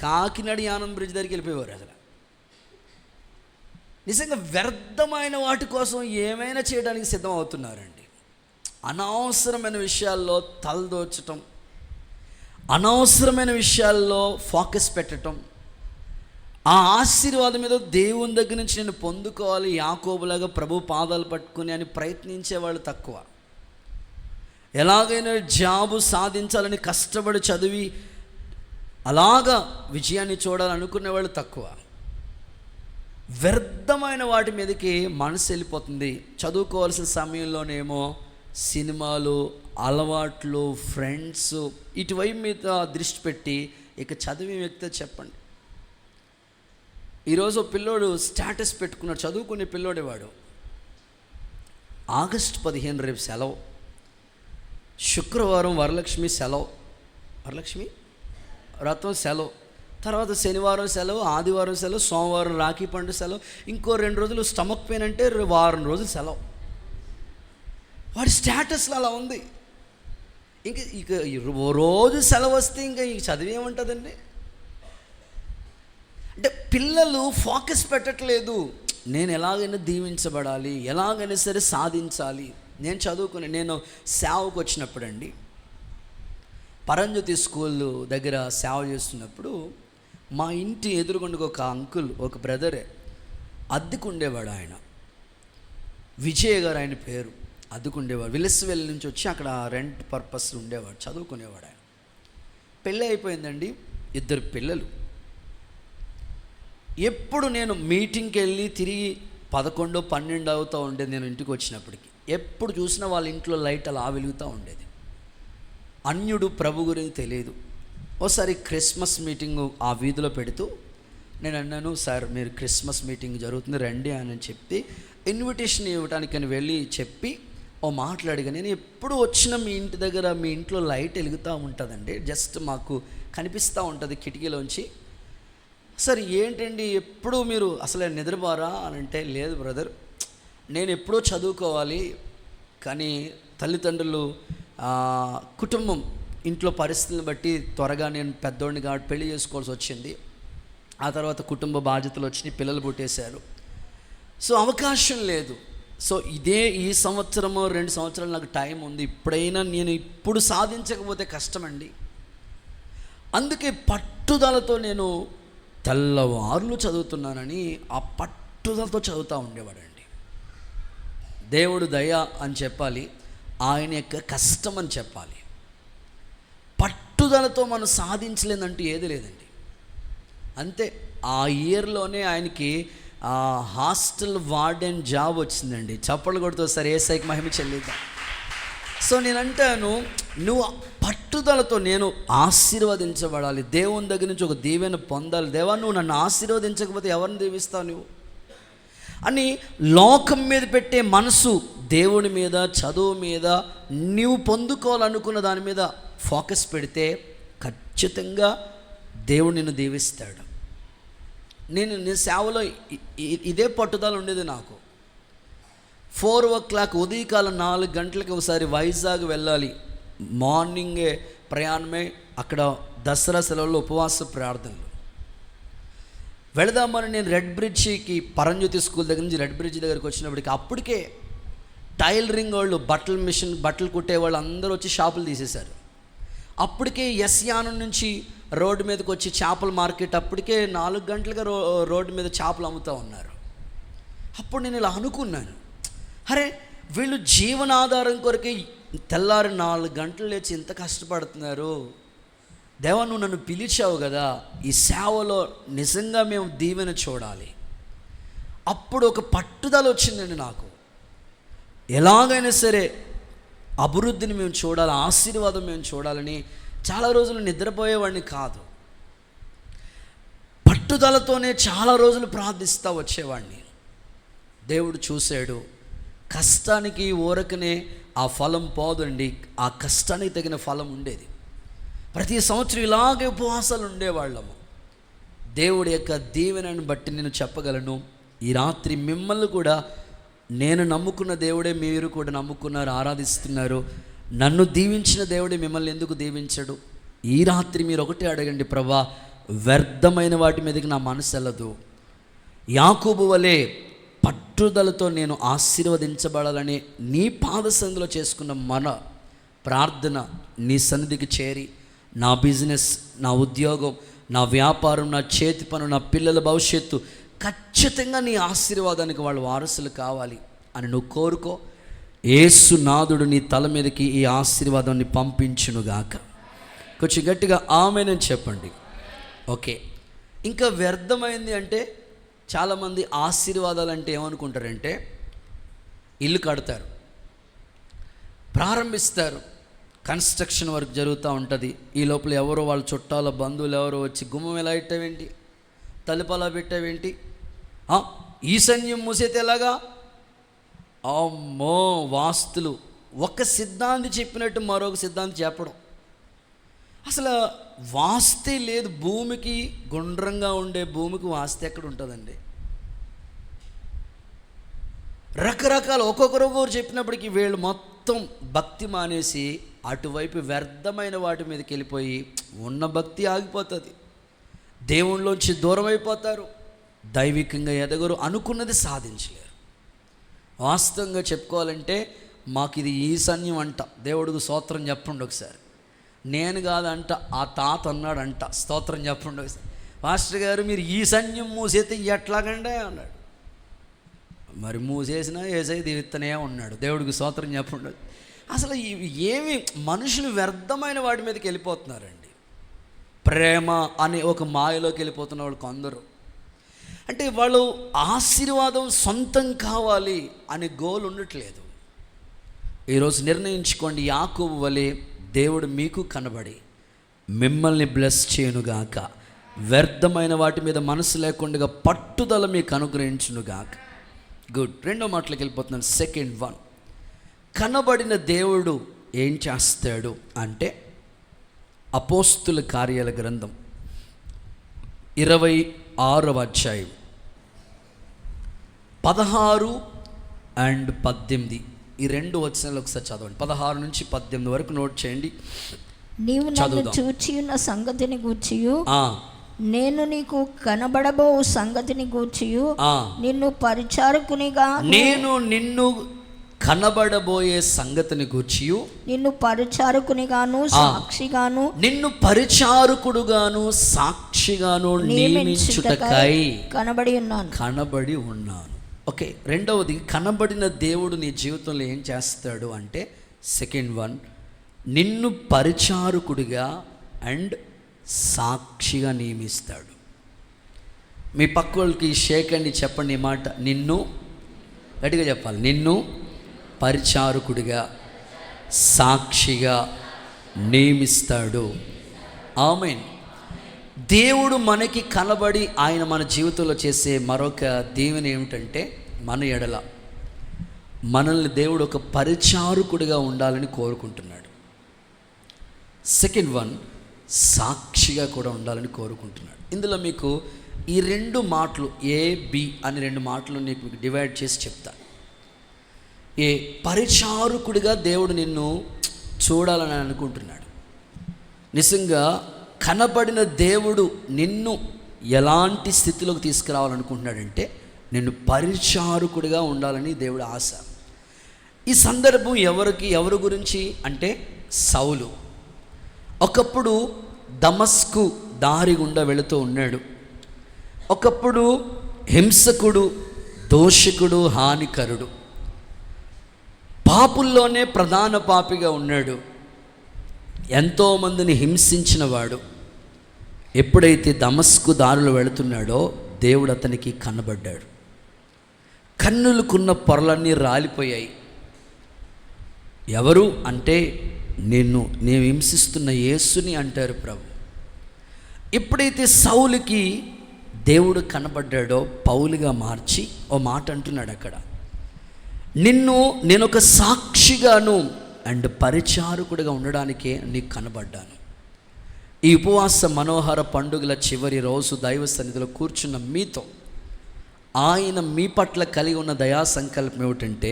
కాకినాడ యానం బ్రిడ్జ్ దగ్గరికి వెళ్ళిపోయేవారు. అసలు నిజంగా వ్యర్థమైన వాటి కోసం ఏమైనా చేయడానికి సిద్ధం అవుతున్నారండి. అనవసరమైన విషయాల్లో తలదోచటం, అనవసరమైన విషయాల్లో ఫోకస్ పెట్టడం, ఆ ఆశీర్వాదం మీద దేవుని దగ్గర నుంచి నేను పొందుకోవాలి, యాకోబులాగా ప్రభు పాదాలు పట్టుకుని అని ప్రయత్నించేవాళ్ళు తక్కువ. ఎలాగైనా జాబు సాధించాలని కష్టపడి చదివి అలాగా విజయాన్ని చూడాలనుకునే వాళ్ళు తక్కువ. వ్యర్థమైన వాటి మీదకి మనసు వెళ్ళిపోతుంది. చదువుకోవాల్సిన సమయంలోనేమో సినిమాలు, అలవాట్లు, ఫ్రెండ్స్, ఇటువైపు మీద దృష్టి పెట్టి ఇక చదివే వ్యక్తి చెప్పండి. ఈరోజు పిల్లోడు స్టేటస్ పెట్టుకున్నాడు, చదువుకునే పిల్లోడే వాడు. ఆగస్టు 15 రేపు సెలవు, శుక్రవారం వరలక్ష్మి సెలవు, వరలక్ష్మి వ్రతం సెలవు, తర్వాత శనివారం సెలవు, ఆదివారం సెలవు, సోమవారం రాఖీ పండుగ సెలవు, ఇంకో 2 రోజులు స్టమక్ పెయిన్ అంటే వారం రోజులు సెలవు. వాడి స్టేటస్లో అలా ఉంది. ఇక రోజు సెలవు వస్తే ఇంకా చదివేముంటుందండి? అంటే పిల్లలు ఫోకస్ పెట్టట్లేదు. నేను ఎలాగైనా దీవించబడాలి, ఎలాగైనా సరే సాధించాలి. నేను సేవకు వచ్చినప్పుడు అండి, పరంజ్యోతి స్కూల్ దగ్గర సేవ చేస్తున్నప్పుడు మా ఇంటి ఎదురుగుండగా ఒక అంకుల్, ఒక బ్రదరే అద్దెకు ఉండేవాడు. ఆయన విజయ్ గారు ఆయన పేరు. అద్దెకుండేవాడు, విలస్వెల్ నుంచి వచ్చి అక్కడ రెంట్ పర్పస్ ఉండేవాడు, చదువుకునేవాడు. ఆయన పెళ్ళి అయిపోయిందండి, 2 పిల్లలు. ఎప్పుడు నేను మీటింగ్కి వెళ్ళి తిరిగి 11, 12 అవుతూ ఉండేది నేను ఇంటికి వచ్చినప్పటికి. ఎప్పుడు చూసినా వాళ్ళ ఇంట్లో లైట్ అలా వెలుగుతూ ఉండేది. అన్యుడు, ప్రభు గురించి తెలియదు. ఓసారి క్రిస్మస్ మీటింగ్ ఆ వీధిలో పెడుతూ నేను అన్నాను, సార్ మీరు క్రిస్మస్ మీటింగ్ జరుగుతుంది రండి అని చెప్పి ఇన్విటేషన్ ఇవ్వడానికి అని వెళ్ళి చెప్పి మాట్లాడిగా, నేను ఎప్పుడు వచ్చినా మీ ఇంటి దగ్గర మీ ఇంట్లో లైట్ వెలుగుతూ ఉంటుందండి, జస్ట్ మాకు కనిపిస్తూ ఉంటుంది కిటికీలోంచి. సరే ఏంటండి ఎప్పుడు మీరు అసలు నిద్రపోరా అని అంటే, లేదు బ్రదర్ నేను ఎప్పుడో చదువుకోవాలి, కానీ తల్లిదండ్రులు కుటుంబం ఇంట్లో పరిస్థితులను బట్టి త్వరగా నేను పెద్దోడిని కాబట్టి పెళ్లి చేసుకోవాల్సి వచ్చింది. ఆ తర్వాత కుటుంబ బాధ్యతలు వచ్చినాయి, పిల్లలు పుట్టేశారు, సో అవకాశం లేదు. సో ఈ సంవత్సరము 2 సంవత్సరాలు నాకు టైం ఉంది, ఇప్పుడైనా నేను ఇప్పుడు సాధించకపోతే కష్టమండి. అందుకే పట్టుదలతో నేను తెల్లవారులు చదువుతున్నానని ఆ పట్టుదలతో చదువుతూ ఉండేవాడండి. దేవుడు దయ అని చెప్పాలి, ఆయన యొక్క కష్టం అని చెప్పాలి. పట్టుదలతో మనం సాధించలేదంటూ ఏది లేదండి. అంతే, ఆ ఇయర్లోనే ఆయనకి హాస్టల్ వార్డెన్ జాబ్ వచ్చిందండి. చప్పట్లు కొడుతూ సరే ఏసైకి మహిమ చెల్లిద్దాం. సో నేను అంటాను, నువ్వు పట్టుదలతో నేను ఆశీర్వదించబడాలి, దేవుని దగ్గర నుంచి ఒక దీవెన పొందాలి. దేవా నువ్వు నన్ను ఆశీర్వదించకపోతే ఎవరిని దీవిస్తావు నువ్వు అని లోకం మీద పెట్టే మనసు దేవుని మీద, చదువు మీద, నీవు పొందుకోవాలనుకున్న దాని మీద ఫోకస్ పెడితే ఖచ్చితంగా దేవుడు నిన్ను దీవిస్తాడు. నేను సేవలో ఇదే పట్టుదల ఉండేది నాకు. 4 o'clock ఉదయకాలం 4 గంటలకు ఒకసారి వైజాగ్ వెళ్ళాలి, మార్నింగే ప్రయాణమే. అక్కడ దసరా సెలవుల్లో ఉపవాస ప్రార్థనలు వెళదామని నేను రెడ్ బ్రిడ్జికి, పరంజ్యోతి స్కూల్ దగ్గర నుంచి రెడ్ బ్రిడ్జ్ దగ్గరికి వచ్చినప్పటికి అప్పటికే టైలరింగ్ వాళ్ళు, బట్టలు కుట్టే వాళ్ళు అందరూ వచ్చి షాపులు తీసేశారు. అప్పటికే యానం నుంచి రోడ్డు మీదకి వచ్చి చేపల మార్కెట్ అప్పటికే 4 గంటలుగా రోడ్డు మీద చేపలు అమ్ముతూ ఉన్నారు. అప్పుడు నేను ఇలా అనుకున్నాను, అరే వీళ్ళు జీవనాధారం కొరకే తెల్లారి 4 గంటలు లేచి ఇంత కష్టపడుతున్నారు. దేవా నువ్వు నన్ను పిలిచావు కదా, ఈ సేవలో నిజంగా మేము దీవెన చూడాలి. అప్పుడు ఒక పట్టుదల వచ్చిందండి నాకు, ఎలాగైనా సరే అభివృద్ధిని మేము చూడాలి, ఆశీర్వాదం మేము చూడాలని. చాలా రోజులు నిద్రపోయేవాడిని కాదు, పట్టుదలతోనే చాలా రోజులు ప్రార్థిస్తూ వచ్చేవాడిని. దేవుడు చూశాడు, కష్టానికి ఊరకనే ఆ ఫలం పోదండి, ఆ కష్టానికి తగిన ఫలం ఉండేది. ప్రతి సంవత్సరం ఇలాగే ఉపవాసాలు ఉండేవాళ్ళము. దేవుడి యొక్క దీవెనను బట్టి నేను చెప్పగలను, ఈ రాత్రి మిమ్మల్ని కూడా నేను నమ్ముకున్న దేవుడే మీరు కూడా నమ్ముకున్నారు, ఆరాధిస్తున్నారు. నన్ను దీవించిన దేవుడే మిమ్మల్ని ఎందుకు దీవించడు? ఈ రాత్రి మీరు ఒకటే అడగండి, ప్రభా వ్యర్థమైన వాటి మీదకి నా మనసు వెళ్ళదు. యాకోబు వలె పట్టుదలతో నేను ఆశీర్వదించబడాలని నీ పాద సన్నిధిలో చేసుకున్న మన ప్రార్థన నీ సన్నిధికి చేరి నా బిజినెస్, నా ఉద్యోగం, నా వ్యాపారం, నా చేతి పను, నా పిల్లల భవిష్యత్తు ఖచ్చితంగా నీ ఆశీర్వాదానికి వాళ్ళు వారసులు కావాలి అని నువ్వు కోరుకో. యేసు నాథుడు నీ తల మీదకి ఈ ఆశీర్వాదాన్ని పంపించునుగాక. కొంచెం గట్టిగా ఆమేనని చెప్పండి. ఓకే, ఇంకా వ్యర్థమైంది అంటే చాలామంది ఆశీర్వాదాలు అంటే ఏమనుకుంటారంటే ఇల్లు కడతారు, ప్రారంభిస్తారు, కన్స్ట్రక్షన్ వర్క్ జరుగుతూ ఉంటుంది. ఈ లోపల ఎవరో వాళ్ళ చుట్టాల బంధువులు ఎవరో వచ్చి గుమ్మం ఎలా పెట్టావేంటి, తలుపు అలా పెట్టావేంటి, ఈశాన్యం మూసేతే ఎలాగా, అమ్మో వాస్తులు. ఒక సిద్ధాంతి చెప్పినట్టు మరొక సిద్ధాంతి చెప్పడం. అసలు వాస్తే లేదు. భూమికి గుండ్రంగా ఉండే భూమికి వాస్తే ఎక్కడ ఉంటుందండి? రకరకాల ఒక్కొక్కరు చెప్పినప్పటికీ వీళ్ళు మొత్తం భక్తి మానేసి అటువైపు వ్యర్థమైన వాటి మీదకి వెళ్ళిపోయి ఉన్న భక్తి ఆగిపోతుంది. దేవుళ్ళలోంచి దూరం అయిపోతారు, దైవికంగా ఎదగరు, అనుకున్నది సాధించలేరు. వాస్తవంగా చెప్పుకోవాలంటే మాకు ఇది ఈశాన్యం అంట. దేవుడికి స్తోత్రం చెప్పండి ఒకసారి. నేను కాదంట, ఆ తాత అన్నాడంట. స్తోత్రం చెప్పండి ఒకసారి. మాస్టర్ గారు మీరు ఈశాన్యం మూసేస్తే ఎట్లాగండే అన్నాడు. మరి మూసేసినా ఏసై దీవిత్తనే ఉన్నాడు. దేవుడికి స్తోత్రం చెప్పండి. అసలు ఏమి మనుషులు వ్యర్థమైన వాటి మీదకి వెళ్ళిపోతున్నారండి. ప్రేమ అనే ఒక మాయలోకి వెళ్ళిపోతున్న వాళ్ళు కొందరు. అంటే వాళ్ళు ఆశీర్వాదం సొంతం కావాలి అనే గోల్ ఉండట్లేదు. ఈరోజు నిర్ణయించుకోండి, యాకోబు వలె దేవుడు మీకు కనబడి మిమ్మల్ని బ్లెస్ చేయనుగాక. వ్యర్థమైన వాటి మీద మనసు లేకుండా పట్టుదల మీకు అనుగ్రహించునుగాక. గుడ్. రెండో మాటలోకి వెళ్ళిపోతున్నాను. సెకండ్ వన్, కనబడిన దేవుడు ఏం చేస్తాడు అంటే అపోస్తుల కార్యాల గ్రంథం 26వ అధ్యాయం 16 and 18 ఈ రెండు వచనాలు ఒకసారి చదవండి. 16 నుంచి 18 వరకు నోట్ చేయండి. నీవు నన్ను చూచి ఉన్న సంగతిని గూర్చియు నేను నీకు కనబడబో సంగతిని గూర్చియు నిన్ను పరిచారకునిగా నిన్ను కనబడబోయే సంగతిని గూర్చియు నిన్ను పరిచారకునిగాను సాక్షిగాను నిన్ను పరిచారకుడుగాను సాక్షిగాను నియమించుటకై కనబడి ఉన్నాను. ఓకే, రెండవది కనబడిన దేవుడు నీ జీవితంలో ఏం చేస్తాడు అంటే సెకండ్ వన్, నిన్ను పరిచారకుడిగా అండ్ సాక్షిగా నియమిస్తాడు. మీ పక్క వాళ్ళకి షేక్ అండి చెప్పండి ఈ మాట. నిన్ను గట్టిగా చెప్పాలి. నిన్ను పరిచారకుడిగా సాక్షిగా నియమిస్తాడు. ఆమేన్. దేవుడు మనకి కనబడి ఆయన మన జీవితంలో చేసే మరొక దీవెన ఏమిటంటే మన ఎడల మనల్ని దేవుడు ఒక పరిచారకుడిగా ఉండాలని కోరుకుంటున్నాడు. సెకండ్ వన్, సాక్షిగా కూడా ఉండాలని కోరుకుంటున్నాడు. ఇందులో మీకు ఈ రెండు మాటలు ఏ బి అని రెండు మాటలు మీకు డివైడ్ చేసి చెప్తాను. ఏ పరిచారకుడిగా దేవుడు నిన్ను చూడాలని అనుకుంటున్నాడు. నిజంగా కనబడిన దేవుడు నిన్ను ఎలాంటి స్థితిలోకి తీసుకురావాలనుకుంటున్నాడంటే నిన్ను పరిచారకుడిగా ఉండాలని దేవుడు ఆశ. ఈ సందర్భం ఎవరి గురించి అంటే సౌలు ఒకప్పుడు దమస్కు దారి గుండా వెళుతూ ఉన్నాడు. ఒకప్పుడు హింసకుడు, దోషకుడు, హానికరుడు, పాపుల్లోనే ప్రధాన పాపిగా ఉన్నాడు. ఎంతోమందిని హింసించిన వాడు. ఎప్పుడైతే దమస్కు దారిలో వెళుతున్నాడో దేవుడు అతనికి కనబడ్డాడు. కన్నులకున్న పొరలన్నీ రాలిపోయాయి. ఎవరు అంటే నేను హింసిస్తున్న యేసుని అంటారు ప్రభు. ఎప్పుడైతే సౌలుకి దేవుడు కనబడ్డాడో పౌలుగా మార్చి ఓ మాట అంటున్నాడు అక్కడ, నేను ఒక సాక్షిగాను అండ్ పరిచారకుడిగా ఉండడానికే నీకు కనబడ్డాను. ఈ ఉపవాస మనోహర పండుగల చివరి రోజు దైవ సన్నిధిలో కూర్చున్న మీతో ఆయన మీ పట్ల కలిగి ఉన్న దయా సంకల్పం ఏమిటంటే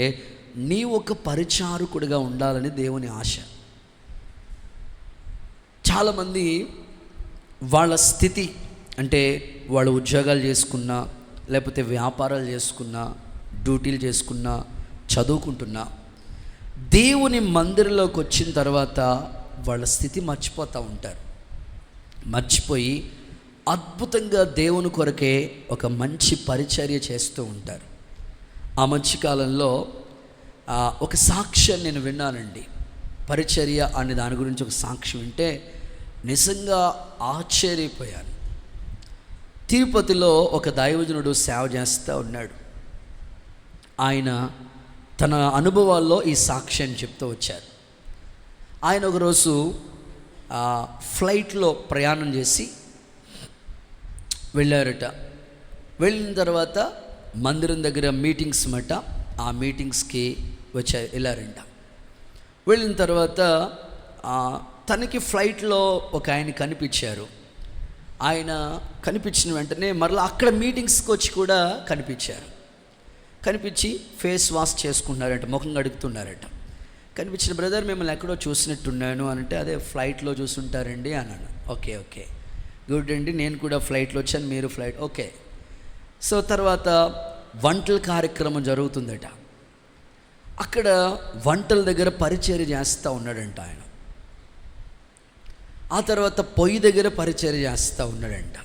నీ ఒక పరిచారకుడిగా ఉండాలని దేవుని ఆశ. చాలామంది వాళ్ళ స్థితి అంటే వాళ్ళు ఉద్యోగాలు చేసుకున్నా, లేకపోతే వ్యాపారాలు చేసుకున్నా, డ్యూటీలు చేసుకున్నా, చదువుకుంటున్నా, దేవుని మందిరంలోకి వచ్చిన తర్వాత వాళ్ళ స్థితి మర్చిపోతూ ఉంటారు. మర్చిపోయి అద్భుతంగా దేవుని కొరకే ఒక మంచి పరిచర్య చేస్తూ ఉంటారు. ఆ మధ్యకాలంలో ఒక సాక్ష్యం నేను విన్నానండి. పరిచర్య అనే దాని గురించి ఒక సాక్ష్యం వింటే నిజంగా ఆశ్చర్యపోయాను. తిరుపతిలో ఒక దైవజనుడు సేవ చేస్తూ ఉన్నాడు. ఆయన తన అనుభవాల్లో ఈ సాక్ష్యాన్ని చెప్తూ వచ్చారు. ఆయన ఒకరోజు ఫ్లైట్లో ప్రయాణం చేసి వెళ్ళారట. వెళ్ళిన తర్వాత మందిరం దగ్గర మీటింగ్స్ మాట, ఆ మీటింగ్స్కి వెళ్ళారంట. వెళ్ళిన తర్వాత తనకి ఫ్లైట్లో ఒక ఆయన కనిపించారు. ఆయన కనిపించిన వెంటనే మరలా అక్కడ మీటింగ్స్కి వచ్చి కూడా కనిపించారు. కనిపించి ఫేస్ వాష్ చేసుకుంటున్నారంట, ముఖం కడుగుతున్నారట. కనిపించిన బ్రదర్ మిమ్మల్ని ఎక్కడో చూసినట్టున్నాను అంటే, అదే ఫ్లైట్లో చూసుంటారండి అన్నాను. ఓకే ఓకే గుడ్ అండి, నేను కూడా ఫ్లైట్లో వచ్చాను, మీరు ఫ్లైట్ ఓకే. సో తర్వాత వంటల కార్యక్రమం జరుగుతుందట. అక్కడ వంటల దగ్గర పరిచర్య చేస్తూ ఉన్నాడంట ఆయన. ఆ తర్వాత పొయ్యి దగ్గర పరిచర్య చేస్తూ ఉన్నాడంట.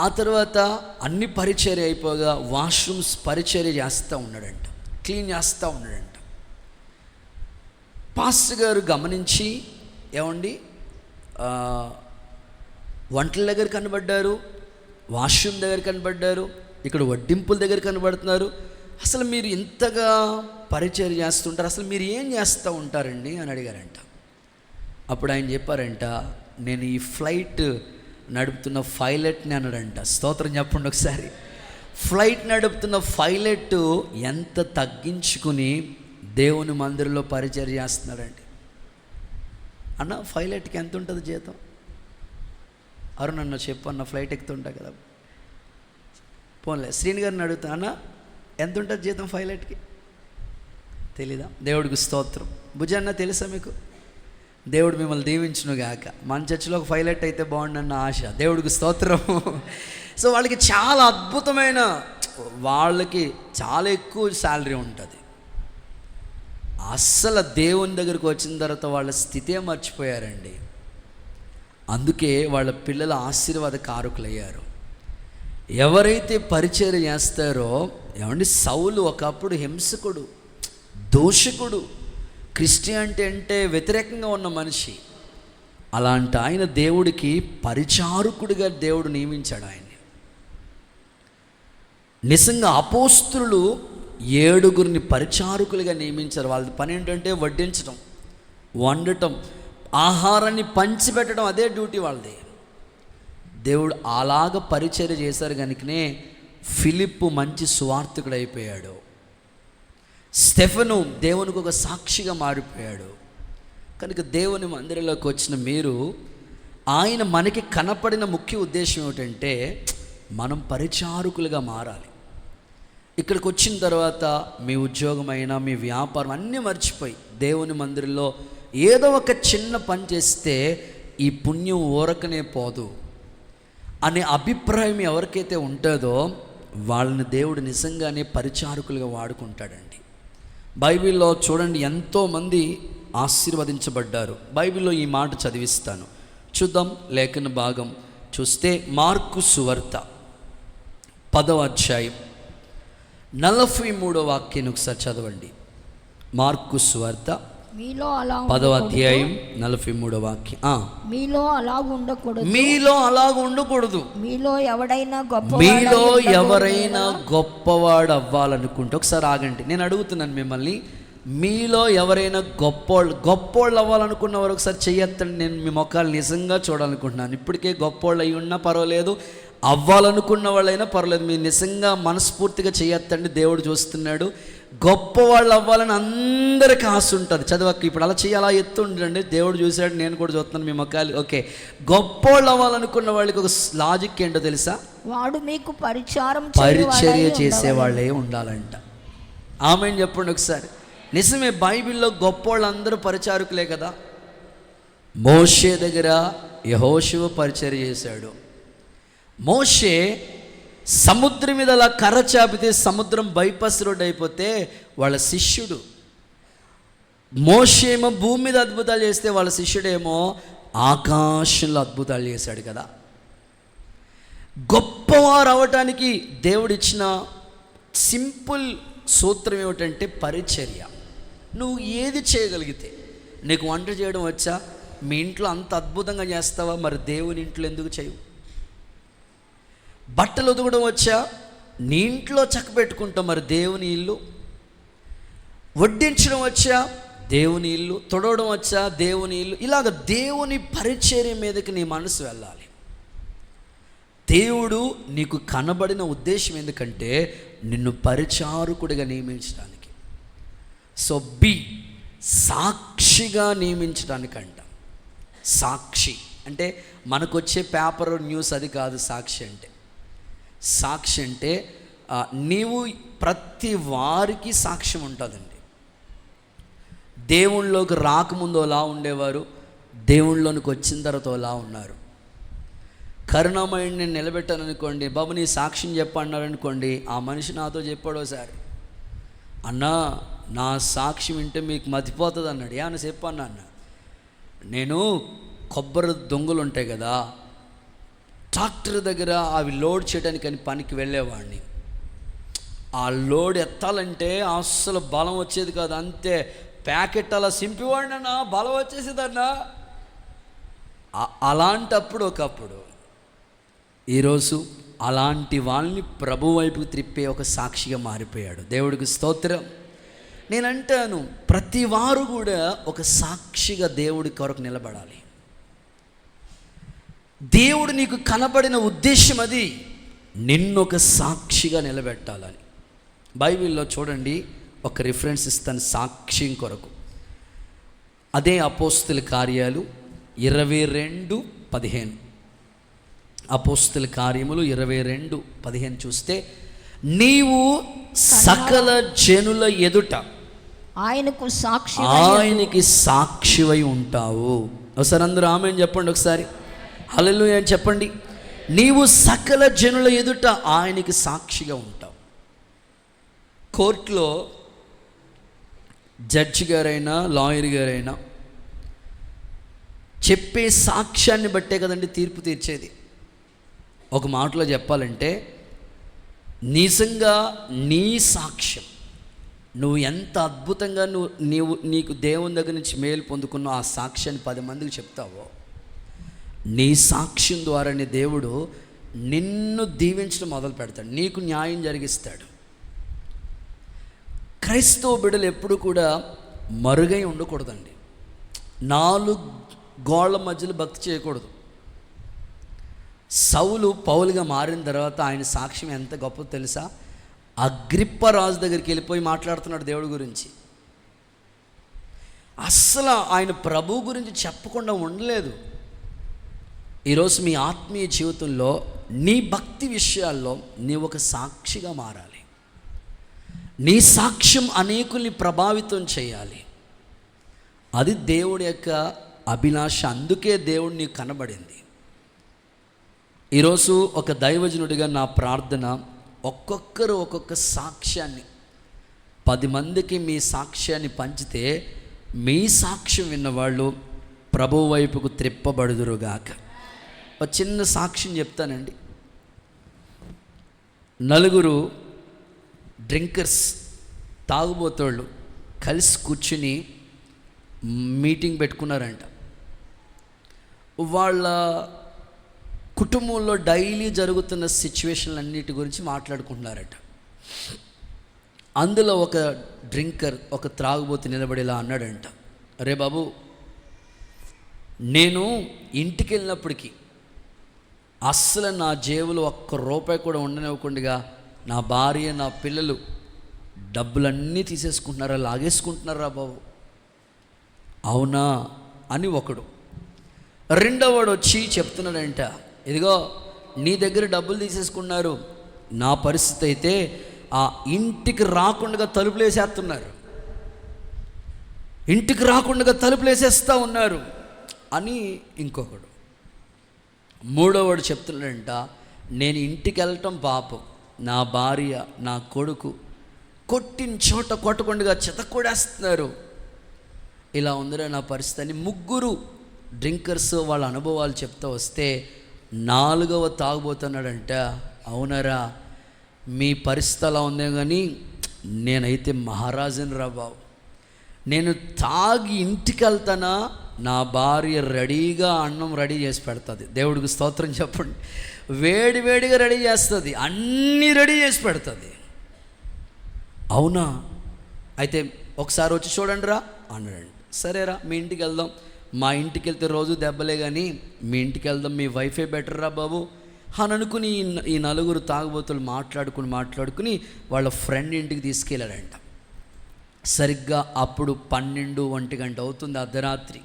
ఆ తర్వాత అన్ని పరిచర్య అయిపోగా వాష్రూమ్స్ పరిచర్య చేస్తూ ఉన్నాడంట, క్లీన్ చేస్తూ ఉన్నాడంట. పాస్టర్ గారు గమనించి, ఏమండి వంటల దగ్గర కనబడ్డారు, వాష్రూమ్ దగ్గర కనబడ్డారు, ఇక్కడ వడ్డింపుల దగ్గర కనబడుతున్నారు, అసలు మీరు ఇంతగా పరిచర్య చేస్తుంటారు, అసలు మీరు ఏం చేస్తూ ఉంటారండి అని అడిగారంట. అప్పుడు ఆయన చెప్పారంట, నేను ఈ ఫ్లైట్ నడుపుతున్న పైలట్ని అన్నాడంట. స్తోత్రం చెప్పండి ఒకసారి. ఫ్లైట్ నడుపుతున్న పైలట్ ఎంత తగ్గించుకుని దేవుని మందిరంలో పరిచర్య చేస్తున్నాడండి. అన్న పైలట్కి ఎంత ఉంటుంది జీతం? అరుణ్ అన్న చెప్పు అన్న, ఫ్లైట్ ఎక్కుతుంటా కదా. పోన్లే శ్రీని గారిని అడుగుతా, అన్న ఎంత ఉంటుంది జీతం పైలట్కి? తెలీదా? దేవుడికి స్తోత్రం. భుజన్న తెలుసా మీకు? దేవుడు మిమ్మల్ని దీవించునుగాక. మన చర్చిలో ఒక పైలట్ అయితే బాగుండన్న ఆశ. దేవుడికి స్తోత్రం. సో వాళ్ళకి చాలా అద్భుతమైన, వాళ్ళకి చాలా ఎక్కువ శాలరీ ఉంటుంది. అస్సలు దేవుని దగ్గరికి వచ్చిన తర్వాత వాళ్ళ స్థితే మర్చిపోయారండి. అందుకే వాళ్ళ పిల్లల ఆశీర్వాద కారకులయ్యారు. ఎవరైతే పరిచర్య చేస్తారో, ఏమండి సౌలు ఒకప్పుడు హింసకుడు, దోషకుడు, క్రిస్టియానిటీ అంటే వ్యతిరేకంగా ఉన్న మనిషి. అలాంటి ఆయన దేవుడికి పరిచారకుడిగా దేవుడు నియమించాడు ఆయన్ని. నిజంగా అపోస్తులు 7 పరిచారకులుగా నియమించారు. వాళ్ళ పని ఏంటంటే వడ్డించడం, వండటం, ఆహారాన్ని పంచిపెట్టడం, అదే డ్యూటీ వాళ్ళది. దేవుడు అలాగ పరిచర్య చేశారు కనుకనే ఫిలిప్పు మంచి సువార్థికుడు అయిపోయాడు. స్టెఫెను దేవునికి ఒక సాక్షిగా మారిపోయాడు. కనుక దేవుని మందిరంలోకి వచ్చిన మీరు, ఆయన మనకి కనపడిన ముఖ్య ఉద్దేశం ఏమిటంటే మనం పరిచారకులుగా మారాలి. ఇక్కడికి వచ్చిన తర్వాత మీ ఉద్యోగమైనా మీ వ్యాపారం అన్నీ మర్చిపోయి దేవుని మందిరంలో ఏదో ఒక చిన్న పని చేస్తే ఈ పుణ్యం ఊరకనే పోదు అనే అభిప్రాయం ఎవరికైతే ఉంటుందో వాళ్ళని దేవుడు నిజంగానే పరిచారకులుగా వాడుకుంటాడండి. బైబిల్లో చూడండి ఎంతోమంది ఆశీర్వదించబడ్డారు. బైబిల్లో ఈ మాట చదివిస్తాను, చూద్దాం. లేఖన భాగం చూస్తే మార్కు సువార్త 10వ అధ్యాయం 43వ వాక్యాన్ని ఒకసారి చదవండి. మార్కు సువార్త 10వ అధ్యాయం 43వ వాక్యం. మీలో అలాగ ఉండకూడదు, మీలో అలాగ ఉండకూడదు. మీలో ఎవరైనా గొప్పవాడు అవ్వాలనుకుంటే, ఒకసారి ఆగండి, నేను అడుగుతున్నాను మిమ్మల్ని, మీలో ఎవరైనా గొప్పోళ్ళు అవ్వాలనుకున్న వారు ఒకసారి చెయ్యొద్దండి. నేను మీ మొక్కలు నిజంగా చూడాలనుకుంటున్నాను. ఇప్పటికే గొప్పోళ్ళు అయి ఉన్నా పర్వాలేదు, అవ్వాలనుకున్న వాళ్ళైనా పర్వాలేదు, మీరు నిజంగా మనస్ఫూర్తిగా చెయ్యొద్దండి. దేవుడు చూస్తున్నాడు. గొప్పవాళ్ళు అవ్వాలని అందరికీ ఆశ ఉంటుంది. చదవక ఇప్పుడు అలా చేయాలా ఎత్తుండండి, దేవుడు చూశాడు, నేను కూడా చూస్తున్నాను మీ మొక్కలు. ఓకే, గొప్పవాళ్ళు అవ్వాలనుకున్న వాళ్ళకి ఒక లాజిక్ ఏంటో తెలుసా? వాడు మీకు పరిచర్య చేసేవాళ్ళే ఉండాలంట. ఆమెను చెప్పండి ఒకసారి. నిజమే, బైబిల్లో గొప్పవాళ్ళు అందరూ పరిచారకులే కదా. మోషే దగ్గర యెహోషువ పరిచర్య చేశాడు. మోషే సముద్రం మీద అలా కర్ర చాపితే సముద్రం బైపాస్ రోడ్ అయిపోతే వాళ్ళ శిష్యుడు. మోషే ఏమో భూమి మీద అద్భుతాలు చేస్తే వాళ్ళ శిష్యుడేమో ఆకాశంలో అద్భుతాలు చేశాడు కదా. గొప్పవారు అవటానికి దేవుడిచ్చిన సింపుల్ సూత్రం ఏమిటంటే పరిచర్య. నువ్వు ఏది చేయగలిగితే, నీకు వంట చేయడం వచ్చా, మీ ఇంట్లో అంత అద్భుతంగా చేస్తావా, మరి దేవుని ఇంట్లో ఎందుకు చేయవు? బట్టలు ఉతకడం వచ్చా, నీ ఇంట్లో చక్క పెట్టుకుంటావు, మరి దేవుని ఇల్లు. వడ్డించడం వచ్చా, దేవుని ఇల్లు. తొడవడం వచ్చా, దేవుని ఇల్లు. ఇలాగ దేవుని పరిచర్య మీదకి నీ మనసు వెళ్ళాలి. దేవుడు నీకు కనబడిన ఉద్దేశం ఎందుకంటే నిన్ను పరిచారకుడిగా నియమించడానికి. సో సాక్షిగా నియమించడానికంట. సాక్షి అంటే మనకొచ్చే పేపర్ న్యూస్ అది కాదు. సాక్షి అంటే నీవు ప్రతి వారికి సాక్ష్యం ఉంటుందండి. దేవుళ్ళలోకి రాకముందు అలా ఉండేవారు, దేవుళ్ళలోనికి వచ్చిన తర్వాత అలా ఉన్నారు. కరుణామయుడిని నేను నిలబెట్టాను అనుకోండి, బాబు నీ సాక్ష్యం చెప్పన్నారనుకోండి, ఆ మనిషి నాతో చెప్పాడు ఒకసారి, అన్నా నా సాక్ష్యం వింటే మీకు మతిపోతుంది అన్నాడు. ఏమన్నా చెప్పన్నా అన్న, నేను కొబ్బరి దొంగలు ఉంటాయి కదా, ట్రాక్టర్ దగ్గర అవి లోడ్ చేయడానికి అని పనికి వెళ్ళేవాడిని. ఆ లోడ్ ఎత్తాలంటే అస్సలు బలం వచ్చేది కాదు, అంతే ప్యాకెట్ అలా సింపివాడిని అన్నా, బలం వచ్చేసేదన్నా. అలాంటప్పుడు ఒకప్పుడు ఈరోజు అలాంటి వాళ్ళని ప్రభు వైపుకు త్రిప్పే ఒక సాక్షిగా మారిపోయాడు. దేవుడికి స్తోత్రం. నేనంటాను ప్రతి వారు కూడా ఒక సాక్షిగా దేవుడి కొరకు నిలబడాలి. దేవుడు నీకు కనబడిన ఉద్దేశం అది, నిన్నొక సాక్షిగా నిలబెట్టాలని. బైబిల్లో చూడండి, ఒక రిఫరెన్స్ ఇస్తాను సాక్ష్యం కొరకు. అదే అపోస్తుల కార్యాలు 22:15. అపోస్తుల కార్యములు 22:15 చూస్తే, నీవు సకల జనుల ఎదుట ఆయనకి సాక్షివై ఉంటావు. ఒకసారి అందరూ ఆమేన్ చెప్పండి, ఒకసారి హల్లెలూయా అని చెప్పండి. నీవు సకల జనుల ఎదుట ఆయనకి సాక్షిగా ఉంటావు. కోర్టులో జడ్జి గారైనా లాయర్ గారైనా చెప్పే సాక్ష్యాన్ని బట్టే కదండి తీర్పు తీర్చేది. ఒక మాటలో చెప్పాలంటే, నిజంగా నీ సాక్ష్యం, నువ్వు ఎంత అద్భుతంగా నీకు దేవుని దగ్గర నుంచి మేలు పొందుకున్న ఆ సాక్ష్యాన్ని 10 మందికి చెప్తావో, నీ సాక్ష్యం ద్వారానే దేవుడు నిన్ను దీవించడం మొదలు పెడతాడు, నీకు న్యాయం జరిగిస్తాడు. క్రైస్తవ బిడ్డలు ఎప్పుడు కూడా మరుగై ఉండకూడదండి. 4 గోళ్ల మధ్యలో భక్తి చేయకూడదు. సౌలు పౌలుగా మారిన తర్వాత ఆయన సాక్ష్యం ఎంత గొప్పదో తెలుసా? అగ్రిప్ప రాజు దగ్గరికి వెళ్ళిపోయి మాట్లాడుతున్నాడు దేవుడి గురించి. అస్సలు ఆయన ప్రభు గురించి చెప్పకుండా ఉండలేదు. ఈరోజు మీ ఆత్మీయ జీవితంలో నీ భక్తి విషయాల్లో నీవు ఒక సాక్షిగా మారాలి. నీ సాక్ష్యం అనేకుల్ని ప్రభావితం చేయాలి. అది దేవుడి యొక్క అభిలాష. అందుకే దేవుడు నీకు కనబడింది. ఈరోజు ఒక దైవజనుడిగా నా ప్రార్థన, ఒక్కొక్కరు ఒక్కొక్క సాక్ష్యాన్ని 10 మందికి మీ సాక్ష్యాన్ని పంచితే మీ సాక్ష్యం విన్నవాళ్ళు ప్రభు వైపుకు త్రిప్పబడుదురుగాక. ఒక చిన్న సాక్ష్యం చెప్తానండి. 4 డ్రింకర్స్, తాగుబోతోళ్ళు కలిసి కూర్చుని మీటింగ్ పెట్టుకున్నారంట. వాళ్ళ కుటుంబంలో డైలీ జరుగుతున్న సిచ్యువేషన్లు అన్నిటి గురించి మాట్లాడుకుంటున్నారట. అందులో ఒక డ్రింకర్, ఒక త్రాగుబోతు నిలబడి ఇలా అన్నాడంట, అరే బాబు, నేను ఇంటికి వెళ్ళినప్పటికీ అస్సలు నా జేబులో ₹1 కూడా ఉండనివ్వకుండా నా భార్య, నా పిల్లలు డబ్బులన్నీ తీసేసుకుంటున్నారా, లాగేసుకుంటున్నారా బాబు. అవునా అని ఒకడు. రెండోవాడు వచ్చి చెప్తున్నాడంట, ఇదిగో నీ దగ్గర డబ్బులు తీసేసుకున్నారు, నా పరిస్థితి అయితే ఆ ఇంటికి రాకుండా తలుపులు వేసేస్తున్నారు, ఇంటికి రాకుండా తలుపులు వేసేస్తూ ఉన్నారు అని ఇంకొకడు. మూడోవాడు చెప్తున్నాడంట, నేను ఇంటికి వెళ్ళటం పాపం, నా భార్య నా కొడుకు కొట్టిన చోట కొట్టకుండా చితకొడేస్తున్నారు, ఇలా ఉందిరా నా పరిస్థితి అని ముగ్గురు డ్రింకర్స్ వాళ్ళ అనుభవాలు చెప్తూ వస్తే 4వ తాగుబోతున్నాడంట. అవునరా, మీ పరిస్థితి అలా ఉందే కానీ నేనైతే మహారాజుని రా బాబు. నేను తాగి ఇంటికి వెళ్తానా, నా భార్య రెడీగా అన్నం రెడీ చేసి పెడుతుంది. దేవుడికి స్తోత్రం చెప్పండి. వేడి వేడిగా రెడీ చేస్తుంది, అన్నీ రెడీ చేసి పెడుతుంది. అవునా, అయితే ఒకసారి వచ్చి చూడండి రా అన్నాడండి. సరేరా, మీ ఇంటికి వెళ్దాం. మా ఇంటికి వెళ్తే రోజు దెబ్బలే కానీ మీ ఇంటికి వెళ్దాం, మీ వైఫే బెటర్ రా బాబు అని అనుకుని ఈ 4 తాగుబోతులు మాట్లాడుకుని వాళ్ళ ఫ్రెండ్ ఇంటికి తీసుకెళ్ళాడంట. సరిగ్గా అప్పుడు 12-1 గంట అవుతుంది, అర్ధరాత్రి.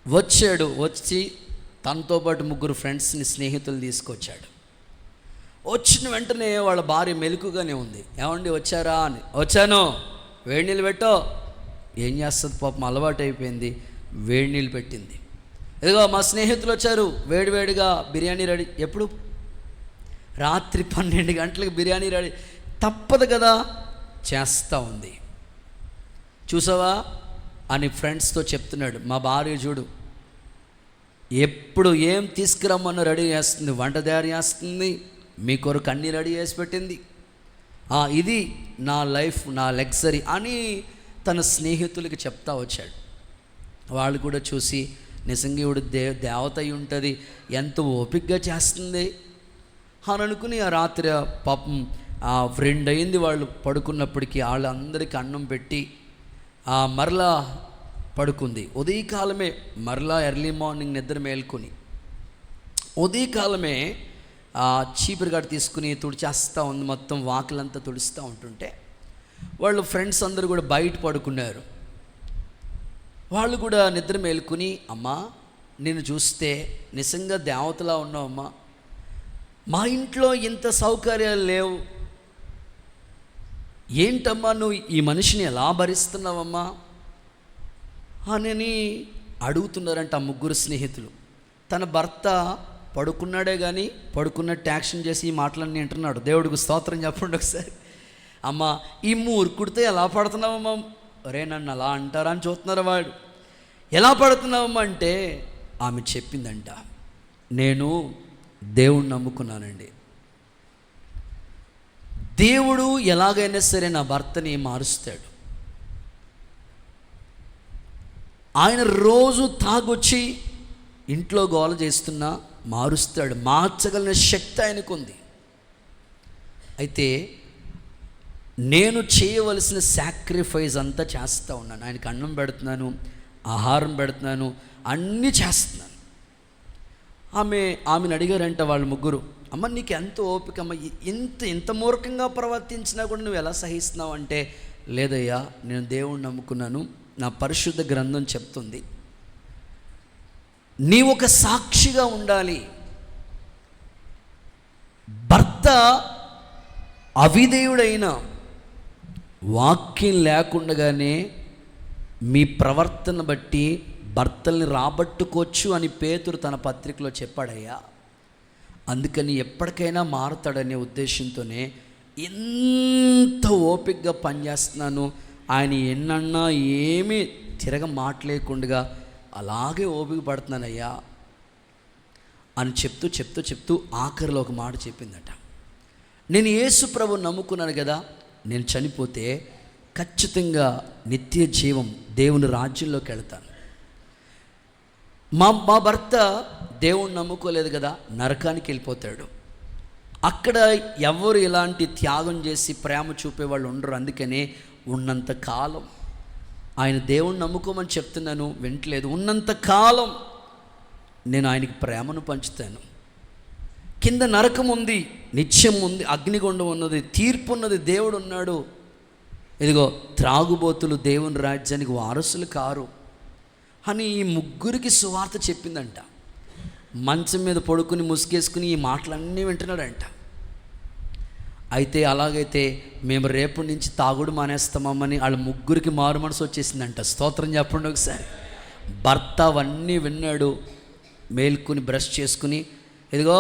వచ్చి తనతో పాటు 3 ఫ్రెండ్స్ని, స్నేహితులు తీసుకొచ్చాడు. వచ్చిన వెంటనే వాళ్ళ భార్య మెలకుగానే ఉంది. ఏమండి వచ్చారా అని. వచ్చాను. వేడి నీళ్ళు పెట్టో. ఏం చేస్తుంది పాపం, అలవాటు అయిపోయింది. వేడి నీళ్ళు పెట్టింది. ఇదిగో మా స్నేహితులు వచ్చారు, వేడివేడిగా బిర్యానీ రెడీ. ఎప్పుడు? రాత్రి 12 గంటలకు బిర్యానీ రెడీ. తప్పదు కదా, చేస్తూ ఉంది. చూసావా అని ఫ్రెండ్స్తో చెప్తున్నాడు. మా భార్య చూడు, ఎప్పుడు ఏం తీసుకురమ్మన్నా రెడీ చేస్తుంది, వంట తయారు చేస్తుంది, మీ కొరకు అన్నీ రెడీ చేసి పెట్టింది. ఇది నా లైఫ్, నా లగ్జరీ అని తన స్నేహితులకి చెప్తా వచ్చాడు. వాళ్ళు కూడా చూసి నిజంగా ఇవిడు దేవత అయి ఉంటుంది, ఎంత ఓపికగా చేస్తుంది అని అనుకుని ఆ రాత్రి పాపం 2 అయింది వాళ్ళు పడుకున్నప్పటికీ వాళ్ళందరికీ అన్నం పెట్టి మరలా పడుకుంది. ఉదయకాలమే మరలా ఎర్లీ మార్నింగ్ నిద్ర మేల్కొని ఉదయకాలమే చీపురు గడ్డ తీసుకుని తుడిచేస్తూ ఉంది, మొత్తం వాకిలంతా తుడుస్తూ ఉంటుంటే వాళ్ళు ఫ్రెండ్స్ అందరూ కూడా బయట పడుకున్నారు. వాళ్ళు కూడా నిద్ర మేలుకుని, అమ్మా నేను చూస్తే నిజంగా దేవతలా ఉన్నావమ్మా, మా ఇంట్లో ఇంత సౌకర్యాలు లేవు, ఏంటమ్మా నువ్వు ఈ మనిషిని ఎలా భరిస్తున్నావమ్మా అని అడుగుతున్నారంట ఆ 3 స్నేహితులు. తన భర్త పడుకున్నాడే కానీ పడుకున్నట్టు యాక్షన్ చేసి ఈ మాటలన్నీ వింటున్నాడు. దేవుడికి స్తోత్రం చెప్పండి ఒకసారి. అమ్మ ఈ మూర్ఖుడితో ఎలా పడుతున్నావమ్మా, ఒరే నన్ను అలా అంటారా అని చూస్తున్నారు. వాడు ఎలా పడుతున్నావమ్మా అంటే ఆమె చెప్పిందంట, నేను దేవుణ్ణి నమ్ముకున్నానండి, దేవుడు ఎలాగైనా సరే నా భర్తని మారుస్తాడు, ఆయన రోజు తాగొచ్చి ఇంట్లో గోల చేస్తున్నా మారుస్తాడు, మార్చగలిగిన శక్తి ఆయనకు ఉంది. అయితే నేను చేయవలసిన సాక్రిఫైస్ అంతా చేస్తూ ఉన్నాను, ఆయనకు అన్నం పెడుతున్నాను, ఆహారం పెడుతున్నాను, అన్నీ చేస్తున్నాను. ఆమెను అడిగారంట వాళ్ళు 3, అమ్మ నీకు ఎంత ఓపిక అమ్మ, ఇంత మూర్ఖంగా ప్రవర్తించినా కూడా నువ్వు ఎలా సహిస్తున్నావు అంటే, లేదయ్యా నేను దేవుణ్ణి నమ్ముకున్నాను, నా పరిశుద్ధ గ్రంథం చెప్తుంది నీ ఒక సాక్షిగా ఉండాలి. భర్త అవిధేయుడైన వాక్యం లేకుండానే మీ ప్రవర్తన బట్టి భర్తల్ని రాబట్టుకోవచ్చు అని పేతురు తన పత్రికలో చెప్పాడయ్యా. అందుకని ఎప్పటికైనా మారుతాడనే ఉద్దేశంతోనే ఎంత ఓపికగా పనిచేస్తున్నాను, ఆయన ఎన్నన్నా ఏమీ తిరగ మాట్లేకుండా అలాగే ఓపిక పడుతున్నానయ్యా అని చెప్తూ ఆఖరిలో ఒక మాట చెప్పిందట, నేను యేసు ప్రభువుని నమ్ముకున్నాను కదా, నేను చనిపోతే ఖచ్చితంగా నిత్య జీవం దేవుని రాజ్యంలోకి వెళ్తాను. మా భర్త దేవుణ్ణి నమ్ముకోలేదు కదా, నరకానికి వెళ్ళిపోతాడు. అక్కడ ఎవరు ఇలాంటి త్యాగం చేసి ప్రేమ చూపేవాళ్ళు ఉండరు. అందుకనే ఉన్నంత కాలం ఆయన దేవుణ్ణి నమ్ముకోమని చెప్తున్నాను, వింటలేదు. ఉన్నంత కాలం నేను ఆయనకి ప్రేమను పంచుతాను. కింద నరకం ఉంది, నిత్యం ఉంది, అగ్నిగుండం ఉన్నది, తీర్పు ఉన్నది, దేవుడు ఉన్నాడు. ఇదిగో త్రాగుబోతులు దేవుని రాజ్యానికి వారసులు కారు అని ఈ 3 సువార్త చెప్పిందంట. మంచం మీద పడుకుని ముసుగేసుకుని ఈ మాటలన్నీ వింటున్నాడంట. అయితే అలాగైతే మేము రేపటి నుంచి తాగుడు మానేస్తామని వాళ్ళ 3 మారు మనసు వచ్చేసిందంట. స్తోత్రం చెప్పండి ఒకసారి. భర్త అవన్నీ విన్నాడు, మేల్కొని బ్రష్ చేసుకుని, ఇదిగో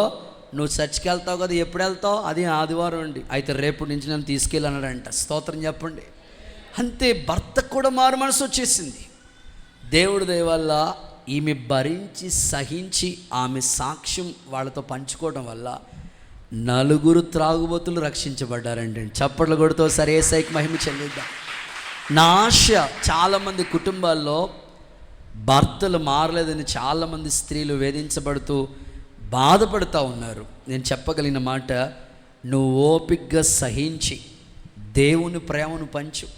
నువ్వు చర్చికి వెళ్తావు కదా, ఎప్పుడు వెళ్తావు? అది ఆదివారం అండి. అయితే రేపు నుంచి నన్ను తీసుకెళ్ళన్నాడంట. స్తోత్రం చెప్పండి. అంతే, భర్తకు కూడా మారు మనసు వచ్చేసింది. దేవుడి దయ వల్ల ఈమె భరించి సహించి ఆమె సాక్ష్యం వాళ్ళతో పంచుకోవడం వల్ల 4 త్రాగుబోతులు రక్షించబడ్డారండి. చప్పట్లు కొడుతూ సరే ఏసైకి మహిమ చెల్లిద్దాం. నా ఆశ, చాలామంది కుటుంబాల్లో భర్తలు మారలేదని చాలామంది స్త్రీలు వేధించబడుతూ బాధపడుతూ ఉన్నారు. నేను చెప్పగలిగిన మాట, నువ్వు ఓపికగా సహించి దేవుని ప్రేమను పంచు.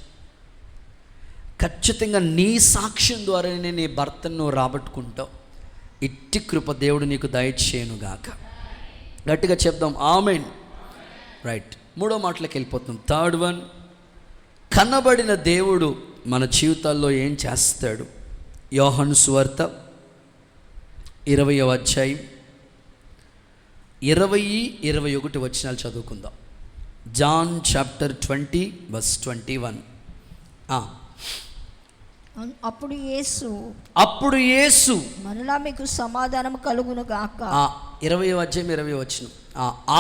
ఖచ్చితంగా నీ సాక్ష్యం ద్వారానే నీ భర్తను నువ్వు రాబట్టుకుంటావు. ఇట్టి కృప దేవుడు నీకు దయచేయునుగాక. గట్టిగా చెప్దాం ఆమేన్. రైట్, 3వ మాటలోకి వెళ్ళిపోతాం. థర్డ్ వన్, కనబడిన దేవుడు మన జీవితాల్లో ఏం చేస్తాడు? యోహాను సువార్త 20వ అధ్యాయం 20-21 వచనాలు చదువుకుందాం. John chapter 20 verse 21. అప్పుడు యేసు మరలా మీకు సమాధానం కలుగును గాక. 20వ అధ్యాయం 20వ వచనం.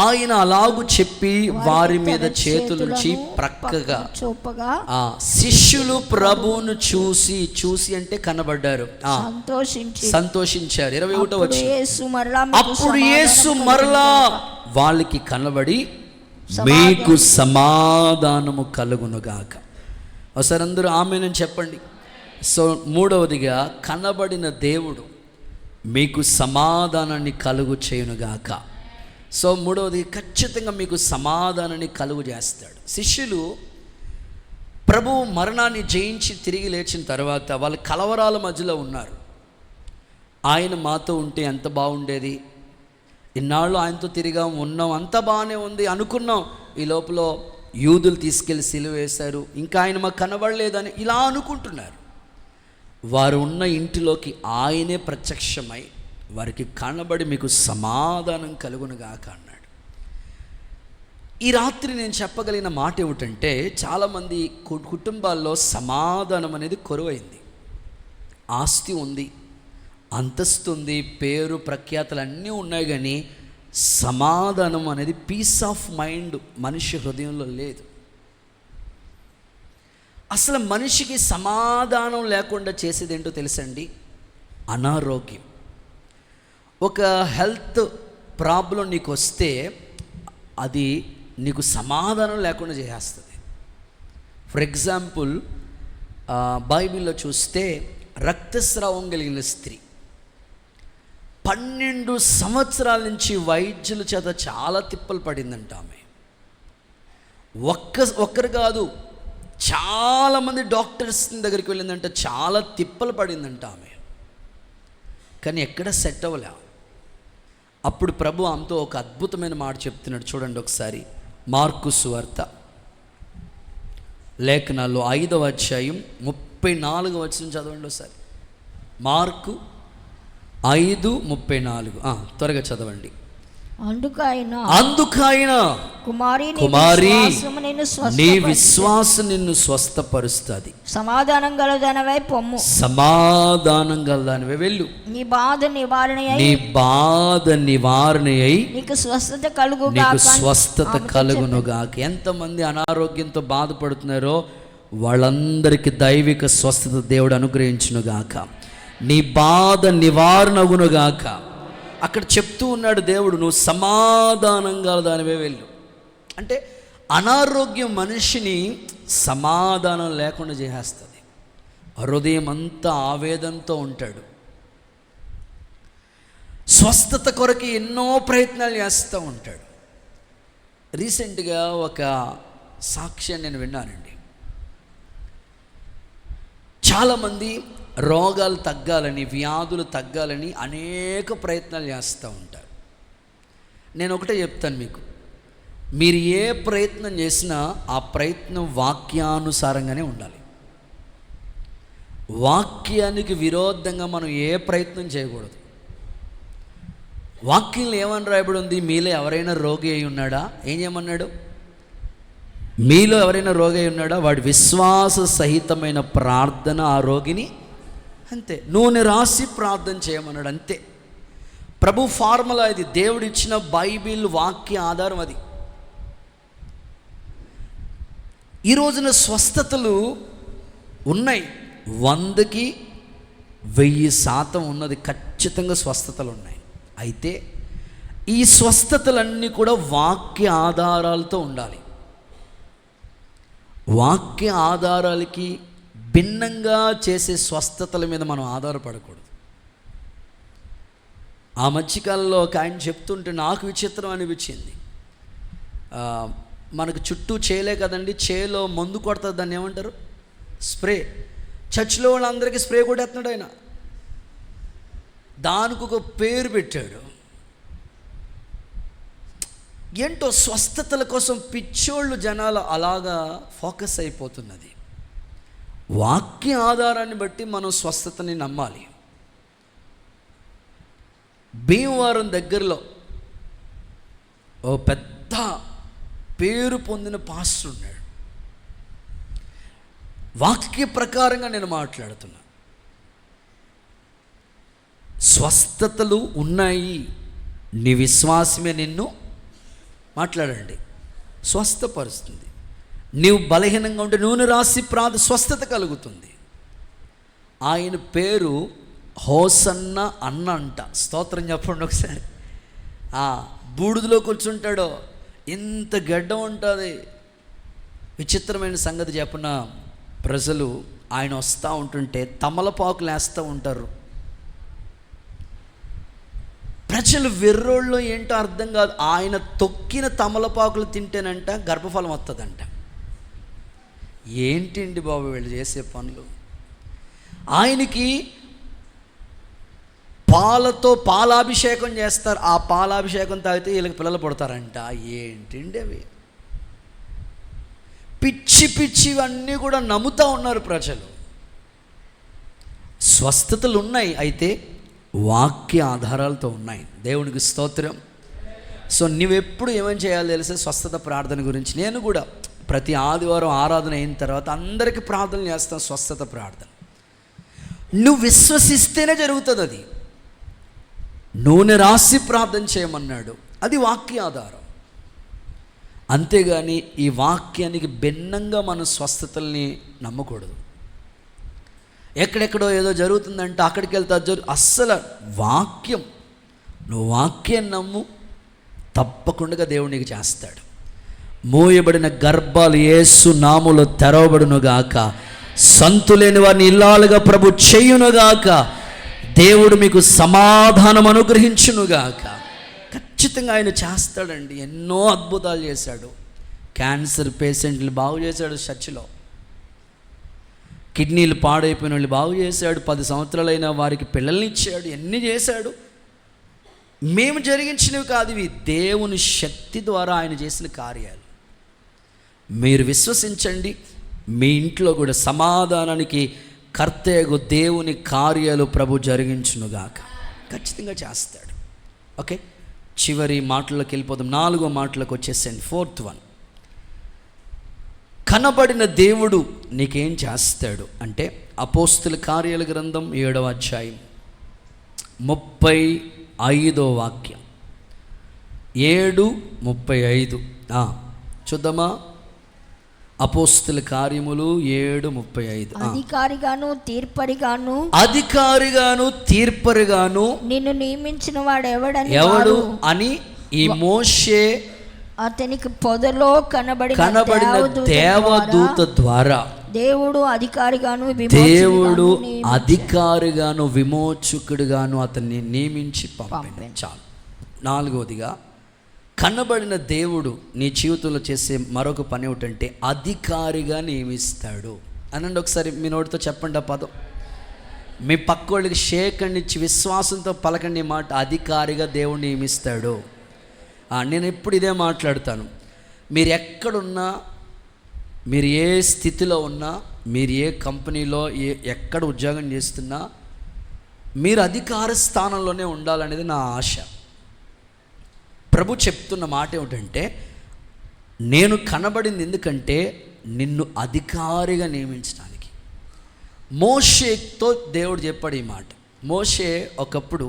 ఆయన అలాగు చెప్పి వారి మీద చేతులుంచి ప్రక్కగా చూపగా శిష్యులు ప్రభువును చూసి అంటే కనబడ్డారు, సంతోషించారు. 21వ వచనం. అప్పుడు యేసు మరలా వాళ్ళకి కనబడి మీకు సమాధానము కలుగునుగాక. ఒకసారి అందరూ ఆమేనని చెప్పండి. సో 3వదిగా, కనబడిన దేవుడు మీకు సమాధానాన్ని కలుగు చేయునుగాక. సో 3వది, ఖచ్చితంగా మీకు సమాధానాన్ని కలుగు చేస్తాడు. శిష్యులు ప్రభువు మరణాన్ని జయించి తిరిగి లేచిన తర్వాత వాళ్ళ కలవరాల మధ్యలో ఉన్నారు. ఆయన మాతో ఉంటే ఎంత బాగుండేది, ఇన్నాళ్ళు ఆయనతో తిరిగాం, ఉన్నాం, అంత బాగానే ఉంది అనుకున్నాం. ఈ లోపల యూదులు తీసుకెళ్ళి సిలువ వేశారు, ఇంకా ఆయన మాకు కనబడలేదని ఇలా అనుకుంటున్నారు. వారు ఉన్న ఇంటిలోకి ఆయనే ప్రత్యక్షమై వారికి కనబడి మీకు సమాధానం కలుగునుగాక అన్నాడు. ఈ రాత్రి నేను చెప్పగలిగిన మాట ఏమిటంటే, చాలామంది కుటుంబాల్లో సమాధానం అనేది కొరువైంది. ఆస్తి ఉంది, అంతస్తు ఉంది, పేరు ప్రఖ్యాతలు అన్నీ ఉన్నాయి, కానీ సమాధానం అనేది, పీస్ ఆఫ్ మైండ్ మనిషి హృదయంలో లేదు. అసలు మనిషికి సమాధానం లేకుండా చేసేది ఏంటో తెలుసండి? అనారోగ్యం. ఒక హెల్త్ ప్రాబ్లం నీకు వస్తే అది నీకు సమాధానం లేకుండా చేసేస్తుంది. ఫర్ ఎగ్జాంపుల్, బైబిల్లో చూస్తే రక్తస్రావం కలిగిన స్త్రీ 12 సంవత్సరాల నుంచి వైద్యుల చేత చాలా తిప్పలు పడిందంట. ఆమె ఒక్కరు కాదు, చాలామంది డాక్టర్స్ దగ్గరికి వెళ్ళిందంట, చాలా తిప్పలు పడిందంట ఆమె, కానీ ఎక్కడ సెట్ అవ్వలే. అప్పుడు ప్రభు ఆమెతో ఒక అద్భుతమైన మాట చెప్తున్నాడు. చూడండి ఒకసారి, మార్కు సువార్త లేఖనాల్లో 5వ అధ్యాయం 34వ వచనం చదవండి ఒకసారి. మార్కు 5:34. త్వరగా చదవండి. అందుకైన కుమారి నీ విశ్వాసం నిన్ను స్వస్థపరుస్తుంది, సమాధానం గలదానివై పొమ్ము, సమాధానం గలదానివై వెళ్ళు, నీ బాధ నివారణ అయి నీకు స్వస్థత కలుగునుగాక. ఎంతమంది అనారోగ్యంతో బాధపడుతున్నారో వాళ్ళందరికీ దైవిక స్వస్థత దేవుడు అనుగ్రహించునుగాక. నీ బాధ నివారణగునుగాక. అక్కడ చెప్తూ ఉన్నాడు దేవుడు, నువ్వు సమాధానంగా దానివే వెళ్ళు. అంటే అనారోగ్యం మనిషిని సమాధానం లేకుండా చేసేస్తుంది. హృదయం అంతా ఆవేదనతో ఉంటాడు. స్వస్థత కొరకు ఎన్నో ప్రయత్నాలు చేస్తూ ఉంటాడు. రీసెంట్గా ఒక సాక్ష్యం నేను విన్నానండి. చాలామంది రోగాలు తగ్గాలని, వ్యాధులు తగ్గాలని అనేక ప్రయత్నాలు చేస్తూ ఉంటారు. నేను ఒకటే చెప్తాను మీకు, మీరు ఏ ప్రయత్నం చేసినా ఆ ప్రయత్నం వాక్యానుసారంగానే ఉండాలి. వాక్యానికి విరోధంగా మనం ఏ ప్రయత్నం చేయకూడదు. వాక్యంలో ఏమని రాయబడి ఉంది? మీలో ఎవరైనా రోగి అయి ఉన్నాడా? ఏం చేయమన్నాడు? మీలో ఎవరైనా రోగి అయి ఉన్నాడా? వాడి విశ్వాస సహితమైన ప్రార్థన ఆ రోగిని, అంతే, నూనె రాసి ప్రార్థన చేయమన్నాడు. అంతే. ప్రభు ఫార్ములా ఇది, దేవుడు ఇచ్చిన బైబిల్ వాక్య ఆధారం అది. ఈ రోజున స్వస్థతలు ఉన్నాయి, 100కి 1000% ఉన్నది, ఖచ్చితంగా స్వస్థతలు ఉన్నాయి. అయితే ఈ స్వస్థతలన్నీ కూడా వాక్య ఆధారాలతో ఉండాలి. వాక్య ఆధారాలకి భిన్నంగా చేసే స్వస్థతల మీద మనం ఆధారపడకూడదు. ఆ మధ్యకాలంలో ఒక ఆయన చెప్తుంటే నాకు విచిత్రం అనిపించింది. మనకు చుట్టూ చేయలే కదండి, చేలో మందు కొడతారు, దాన్ని ఏమంటారు, స్ప్రే. చర్చిలో వాళ్ళందరికీ స్ప్రే కొట్టేస్తున్నాడు ఆయన, దానికి ఒక పేరు పెట్టాడు. ఏంటో స్వస్థతల కోసం పిచ్చోళ్ళు జనాలు అలాగా ఫోకస్ అయిపోతున్నది. వాక్య ఆధారాన్ని బట్టి మనం స్వస్థతని నమ్మాలి. భీమవరం దగ్గరలో ఓ పెద్ద పేరు పొందిన పాస్టర్ ఉన్నాడు. వాక్య ప్రకారంగా నేను మాట్లాడుతున్నా. స్వస్థతలు ఉన్నాయి, నీ విశ్వాసమే నిన్ను మాట్లాడండి స్వస్థపరుస్తుంది. నీవు బలహీనంగా ఉంటే నూనె రాసి స్వస్థత కలుగుతుంది. ఆయన పేరు హోసన్న అన్న అంట. స్తోత్రం చెప్పండి ఒకసారి. బూడిదలో కూర్చుంటాడో, ఇంత గడ్డ ఉంటుంది. విచిత్రమైన సంగతి చెప్పిన, ప్రజలు ఆయన వస్తూ ఉంటుంటే తమలపాకులు వేస్తూ ఉంటారు. ప్రజలు వెర్రోళ్ళు ఏంటో అర్థం కాదు. ఆయన తొక్కిన తమలపాకులు తింటేనంట గర్భఫలం వస్తుందంట. ఏంటండి బాబు వీళ్ళు చేసే పనులు? ఆయనకి పాలతో పాలాభిషేకం చేస్తారు. ఆ పాలాభిషేకం తాగితే వీళ్ళకి పిల్లలు పుడతారంట. ఏంటండి అవి? పిచ్చి పిచ్చివన్నీ కూడా నమ్ముతూ ఉన్నారు ప్రజలు. స్వస్థతలు ఉన్నాయి, అయితే వాక్య ఆధారాలతో ఉన్నాయి. దేవునికి స్తోత్రం. సో నువ్వెప్పుడు ఏమని చేయాలి తెలిసే? స్వస్థత ప్రార్థన గురించి నేను కూడా ప్రతి ఆదివారం ఆరాధన అయిన తర్వాత అందరికీ ప్రార్థన చేస్తాను. స్వస్థత ప్రార్థన నువ్వు విశ్వసిస్తేనే జరుగుతుంది. అది నూనె రాసి ప్రార్థన చేయమన్నాడు, అది వాక్య ఆధారం. అంతేగాని ఈ వాక్యానికి భిన్నంగా మనం స్వస్థతల్ని నమ్మకూడదు. ఎక్కడెక్కడో ఏదో జరుగుతుందంటే అక్కడికి వెళ్తా అస్సలు వాక్యం, నువ్వు వాక్యం నమ్ము, తప్పకుండా దేవుడు నీకు చేస్తాడు. మోయబడిన గర్భాలు యేసు నామములో తెరవబడునుగాక, సంతులేని వారిని ఇల్లాలుగా ప్రభు చేయునుగాక, దేవుడు మీకు సమాధానం అనుగ్రహించునుగాక. ఖచ్చితంగా ఆయన చేస్తాడండి. ఎన్నో అద్భుతాలు చేశాడు. క్యాన్సర్ పేషెంట్లు బాగు చేశాడు, చర్చిలో కిడ్నీలు పాడైపోయిన వాళ్ళు బాగు చేశాడు, 10 సంవత్సరాలైన వారికి పిల్లల్ని ఇచ్చాడు, ఎన్ని చేశాడు. మేము జరిగించినవి కాదు ఇవి, దేవుని శక్తి ద్వారా ఆయన చేసిన కార్యాలు. మీరు విశ్వసించండి, మీ ఇంట్లో కూడా సమాధానానికి కర్తయగు దేవుని కార్యాలు ప్రభు జరిగించునుగాక. ఖచ్చితంగా చేస్తాడు. ఓకే, చివరి మాటల్లోకి వెళ్ళిపోదాం. 4వ మాటలకు వచ్చేసండి. 4th one, కనబడిన దేవుడు నీకేం చేస్తాడు అంటే, అపోస్తుల కార్యాల గ్రంథం 7వ అధ్యాయం 35వ వాక్యం. 7:35 చూద్దామా? అపోస్తుల కార్యములు 7:35. అధికారిగాను తీర్పరిగాను నిన్ను నియమించిన వాడు ఎవడు అని ఈ మోషే అతనికి పొదలో కనబడిన దేవదూత ద్వారా దేవుడు అధికారిగాను విమోచకుడుగాను అతన్ని నియమించి పంపాడు. చాలు. 4వదిగా, కనబడిన దేవుడు నీ జీవితంలో చేసే మరొక పని ఏమిటంటే అధికారిగా నియమిస్తాడు. అనండి ఒకసారి, మీ నోటితో చెప్పండి ఆ పదం. మీ పక్కోళ్ళకి షేకండి ఇచ్చి విశ్వాసంతో పలకండి మాట, అధికారిగా దేవుడు నియమిస్తాడు. నేను ఎప్పుడు ఇదే మాట్లాడతాను. మీరు ఎక్కడున్నా, మీరు ఏ స్థితిలో ఉన్నా, మీరు ఏ కంపెనీలో ఎక్కడ ఉద్యోగం చేస్తున్నా, మీరు అధికార స్థానంలోనే ఉండాలనేది నా ఆశ. ప్రభు చెప్తున్న మాట ఏమిటంటే, నేను కనబడింది ఎందుకంటే నిన్ను అధికారిగా నియమించడానికి. మోషేతో దేవుడు చెప్పాడు ఈ మాట. మోషే ఒకప్పుడు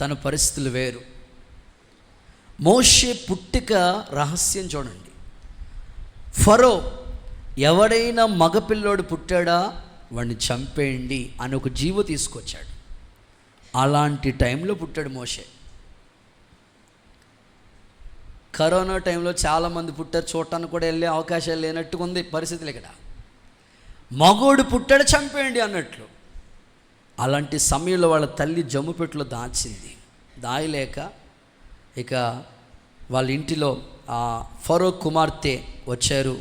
తన పరిస్థితులు వేరు. మోషే పుట్టిక రహస్యం చూడండి. ఫరో ఎవడైనా మగపిల్లోడు పుట్టాడా వాడిని చంపేయండి అని ఒక జీవో తీసుకొచ్చాడు. అలాంటి టైంలో పుట్టాడు మోషే. కరోనా టైంలో చాలామంది పుట్టారు, చూడటానికి కూడా వెళ్ళే అవకాశాలు లేనట్టుగా ఉంది పరిస్థితులు. ఇక్కడ మగోడు పుట్టాడు చంపేయండి అన్నట్లు. అలాంటి సమయంలో వాళ్ళ తల్లి జమ్ముపెట్టులో దాచింది. దాయలేక ఇక వాళ్ళ ఇంటిలో ఫరో కుమార్తె వచ్చారు,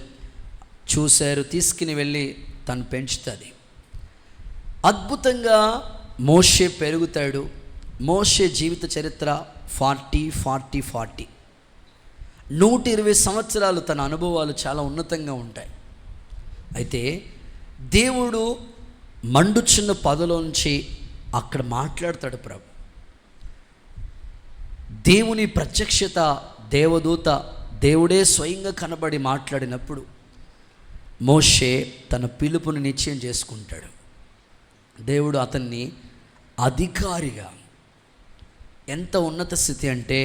చూశారు, తీసుకుని వెళ్ళి తను పెంచుతుంది. అద్భుతంగా మోషే పెరుగుతాడు. మోషే జీవిత చరిత్ర 40 120 సంవత్సరాలు తన అనుభవాలు చాలా ఉన్నతంగా ఉంటాయి. అయితే దేవుడు మండుచున్న పదలోంచి అక్కడ మాట్లాడతాడు ప్రభు. దేవుని ప్రత్యక్షత, దేవదూత, దేవుడే స్వయంగా కనబడి మాట్లాడినప్పుడు మోషే తన పిలుపుని నిశ్చయం చేసుకుంటాడు. దేవుడు అతన్ని అధికారిగా, ఎంత ఉన్నత స్థితి అంటే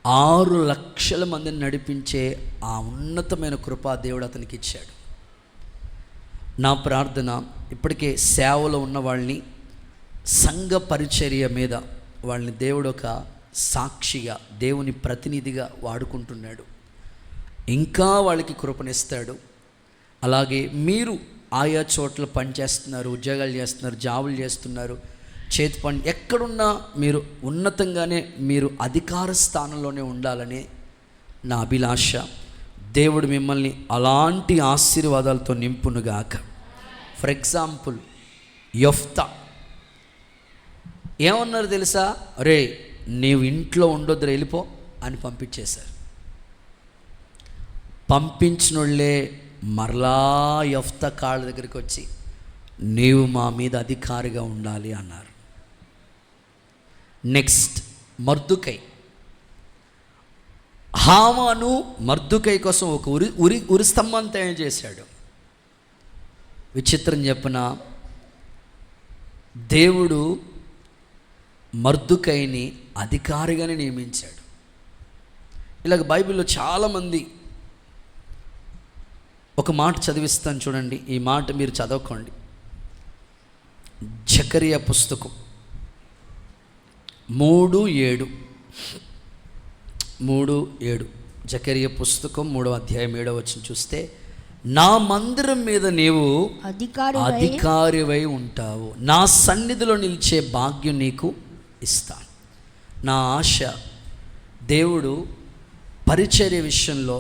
6 లక్షల మందిని నడిపించే ఆ ఉన్నతమైన కృప దేవుడు అతనికి ఇచ్చాడు. నా ప్రార్థన, ఇప్పటికే సేవలో ఉన్న వాళ్ళని, సంఘ పరిచర్య మీద వాళ్ళని దేవుడు ఒక సాక్షిగా, దేవుని ప్రతినిధిగా వాడుకుంటున్నాడు. ఇంకా వాళ్ళకి కృపనిస్తాడు. అలాగే మీరు ఆయా చోట్ల పనిచేస్తున్నారు, ఉద్యోగాలు చేస్తున్నారు, జాబులు చేస్తున్నారు, చేతి పని ఎక్కడున్నా మీరు ఉన్నతంగానే, మీరు అధికార స్థానంలోనే ఉండాలని నా అభిలాష. దేవుడు మిమ్మల్ని అలాంటి ఆశీర్వాదాలతో నింపునుగాక. ఫర్ ఎగ్జాంపుల్ యెఫ్తా ఏమన్నారు తెలుసా? అరే నీవు ఇంట్లో ఉండొద్దురా, వెళ్ళిపో అని పంపించేశారు. పంపించినోళ్ళే మరలా యెఫ్తా కాళ్ళ దగ్గరికి వచ్చి నీవు మా మీద అధికారిగా ఉండాలి అన్నారు. నెక్స్ట్ మర్దుకై. హామాను మర్దుకై కోసం ఒక ఉరి స్తంభాన్ని తయారు చేశాడు. విచిత్రం చెప్పిన దేవుడు మర్దుకైని అధికారిగానే నియమించాడు. ఇలాగ బైబిల్లో చాలామంది, ఒక మాట చదివిస్తాను చూడండి, ఈ మాట మీరు చదవకండి. జకరియా పుస్తకం 3:7 జకరియా పుస్తకం 3వ అధ్యాయం 7వ వచనం చూస్తే, నా మందిరం మీద నీవు అధికారివై ఉంటావు, నా సన్నిధిలో నిలిచే భాగ్యం నీకు ఇస్తాను. నా ఆశ, దేవుడు పరిచర్య విషయంలో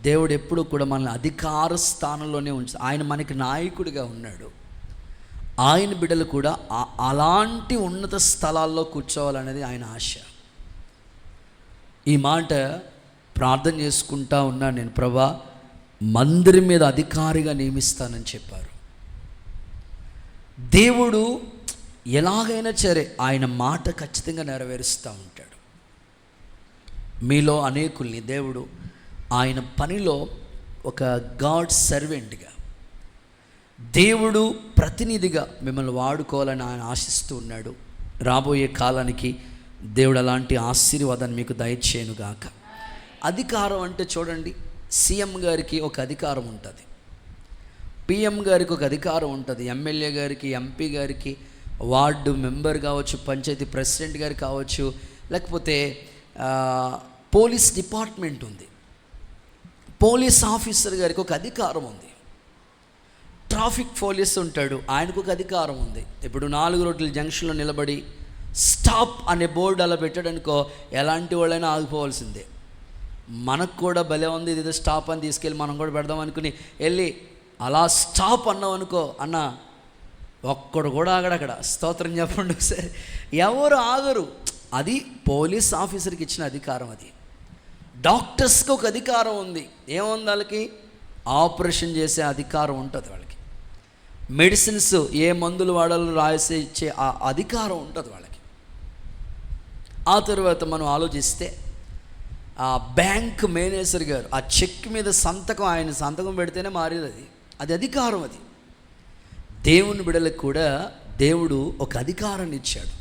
దేవుడు ఎప్పుడు కూడా మనల్ని అధికార స్థానంలోనే ఉంచుతాడు. ఆయన మనకి నాయకుడిగా ఉన్నాడు. ఆయన బిడ్డలు కూడా అలాంటి ఉన్నత స్థలాల్లో కూర్చోవాలనేది ఆయన ఆశ. ఈ మాట ప్రార్థన చేసుకుంటా ఉన్నాను నేను. ప్రభా, మందిరం మీద అధికారిగా నియమిస్తానని చెప్పారు. దేవుడు ఎలాగైనా సరే ఆయన మాట ఖచ్చితంగా నెరవేరుస్తూ ఉంటాడు. మీలో అనేకుల్ని దేవుడు ఆయన పనిలో ఒక గాడ్ సర్వెంట్గా, దేవుడు ప్రతినిధిగా మిమ్మల్ని వాడుకోవాలని ఆయన ఆశిస్తూ ఉన్నాడు. రాబోయే కాలానికి దేవుడు అలాంటి ఆశీర్వాదాన్ని మీకు దయచేయనుగాక. అధికారం అంటే చూడండి, సీఎం గారికి ఒక అధికారం ఉంటుంది, పిఎం గారికి ఒక అధికారం ఉంటుంది, ఎమ్మెల్యే గారికి, ఎంపీ గారికి, వార్డు మెంబర్ కావచ్చు, పంచాయతీ ప్రెసిడెంట్ గారు కావచ్చు, లేకపోతే పోలీస్ డిపార్ట్మెంట్ ఉంది, పోలీస్ ఆఫీసర్ గారికి ఒక అధికారం ఉంది, ట్రాఫిక్ పోలీస్ ఉంటాడు, ఆయనకు ఒక అధికారం ఉంది. ఇప్పుడు 4 రోడ్ల జంక్షన్లో నిలబడి స్టాప్ అనే బోర్డు అలా పెట్టాడనుకో, ఎలాంటి వాళ్ళైనా ఆగిపోవాల్సిందే. మనకు కూడా భలే ఉంది, ఇది స్టాప్ అని తీసుకెళ్ళి మనం కూడా పెడదాం అనుకుని వెళ్ళి అలా స్టాప్ అన్నాం అనుకో, అన్న ఒక్కడు కూడా ఆగడక్కడ. స్తోత్రం చెప్పండి ఒకసారి. ఎవరు ఆగరు. అది పోలీస్ ఆఫీసర్కి ఇచ్చిన అధికారం. అది డాక్టర్స్కి ఒక అధికారం ఉంది. ఏముంది వాళ్ళకి? ఆపరేషన్ చేసే అధికారం ఉంటుంది వాళ్ళకి. మెడిసిన్స్ ఏ మందులు వాడాలో రాసి ఇచ్చే ఆ అధికారం ఉంటుంది వాళ్ళకి. ఆ తర్వాత మనం ఆలోచిస్తే ఆ బ్యాంక్ మేనేజర్ గారు ఆ చెక్ మీద సంతకం, ఆయన సంతకం పెడితేనే మారేది. అది అధికారం. అది దేవుని బిడ్డలకు కూడా దేవుడు ఒక అధికారాన్ని ఇచ్చాడు.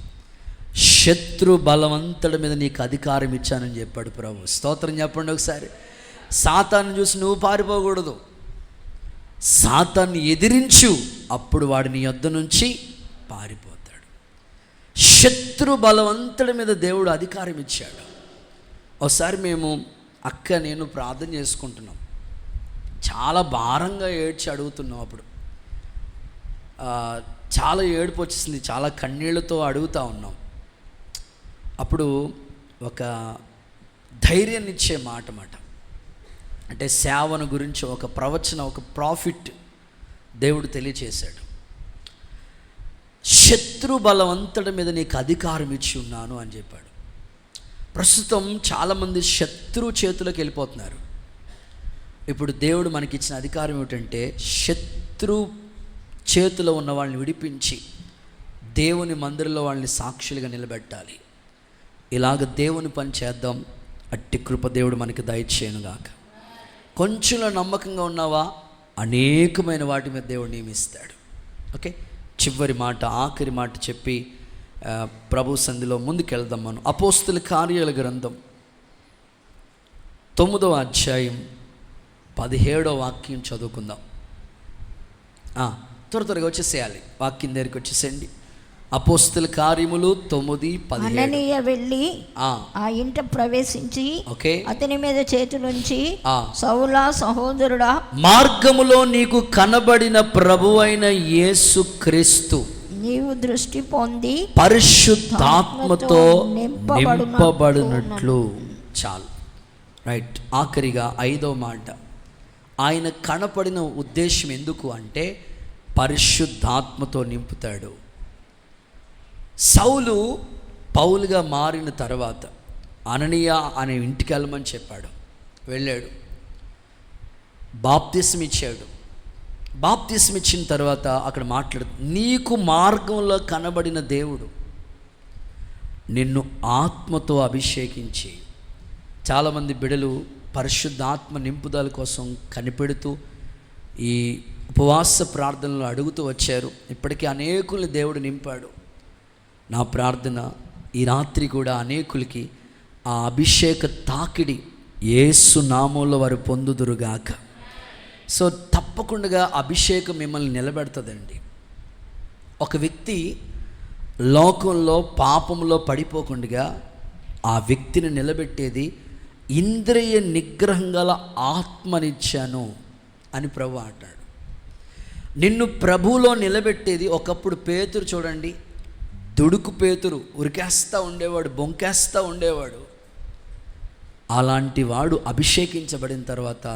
శత్రు బలవంతుడి మీద నీకు అధికారం ఇచ్చానని చెప్పాడు ప్రభు. స్తోత్రం చెప్పండి ఒకసారి. సాతాను చూసి నువ్వు పారిపోకూడదు, సాతాన్ని ఎదిరించు, అప్పుడు వాడు నీ యొద్ద నుంచి పారిపోతాడు. శత్రు బలవంతుడి మీద దేవుడు అధికారం ఇచ్చాడు. ఒకసారి మేము అక్క నేను ప్రార్థన చేసుకుంటున్నాం, చాలా భారంగా ఏడ్చి అడుగుతున్నాం. అప్పుడు చాలా ఏడుపు వచ్చేసింది, చాలా కన్నీళ్లతో అడుగుతూ ఉన్నాం. అప్పుడు ఒక ధైర్యాన్ని ఇచ్చే మాట అంటే సేవను గురించి ఒక ప్రవచన, ఒక ప్రాఫిట్ దేవుడు తెలియచేశాడు. శత్రు బలవంతుడి మీద నీకు అధికారం ఇచ్చి ఉన్నాను అని చెప్పాడు. ప్రస్తుతం చాలామంది శత్రు చేతులకు వెళ్ళిపోతున్నారు. ఇప్పుడు దేవుడు మనకి ఇచ్చిన అధికారం ఏమిటంటే శత్రు చేతిలో ఉన్న వాళ్ళని విడిపించి దేవుని మందిరంలో వాళ్ళని సాక్షులుగా నిలబెట్టాలి. ఇలాగ దేవుని పని చేద్దాం. అట్టి కృప దేవుడు మనకి దయచేయనుగాక. కొంచెంలో నమ్మకంగా ఉన్నావా, అనేకమైన వాటి మీద దేవుడు నియమిస్తాడు. ఓకే, చివరి మాట, ఆఖరి మాట చెప్పి ప్రభు సంధిలో ముందుకెళ్దాం. మనం అపోస్తుల కార్యాల గ్రంథం 9వ అధ్యాయం 17వ వాక్యం చదువుకుందాం. త్వరగా వచ్చేసేయాలి, వాక్యం దగ్గరికి వచ్చేసేయండి. అపోస్తుల కార్యములు 9:17. అననీయ వెళ్ళి ఆ ఇంట ప్రవేశించి అతని మీద చేతులుంచి, సౌలా సహోదరుడా, మార్గములో నీకు కనబడిన ప్రభువైన యేసు క్రీస్తు నీవు దృష్టి పొంది పరిశుద్ధాత్మతో నింపబడినట్లు. చాలు, రైట్. ఆఖరిగా 5వ మాట, ఆయన కనపడిన ఉద్దేశం ఎందుకు అంటే పరిశుద్ధాత్మతో నింపుతాడు. సౌలు పౌలుగా మారిన తర్వాత అననీయ అనే ఇంటికి వెళ్ళమని చెప్పాడు. వెళ్ళాడు, బాప్తిస్మ ఇచ్చాడు. బాప్తిస్మ ఇచ్చిన తర్వాత అక్కడ మాట్లాడు, నీకు మార్గంలో కనబడిన దేవుడు నిన్ను ఆత్మతో అభిషేకించి. చాలామంది బిడలు పరిశుద్ధాత్మ నింపుదల కోసం కనిపెడుతూ ఈ ఉపవాస ప్రార్థనలు అడుగుతూ వచ్చారు. ఇప్పటికీ అనేకుల్ని దేవుడు నింపాడు. నా ప్రార్థన ఈ రాత్రి కూడా అనేకులకి ఆ అభిషేక తాకిడి యేసు నామంలో వారు పొందుదురుగాక. సో తప్పకుండా అభిషేకం మిమ్మల్ని నిలబెడుతుందండి. ఒక వ్యక్తి లోకంలో పాపంలో పడిపోకుండా ఆ వ్యక్తిని నిలబెట్టేది ఇంద్రియ నిగ్రహం గల ఆత్మనిచ్చాను అని ప్రభు అంటాడు. నిన్ను ప్రభువులో నిలబెట్టేది, ఒకప్పుడు పేతురు చూడండి, దుడుకు పేతురు, ఉరికేస్తూ ఉండేవాడు, బొంకేస్తూ ఉండేవాడు. అలాంటి వాడు అభిషేకించబడిన తర్వాత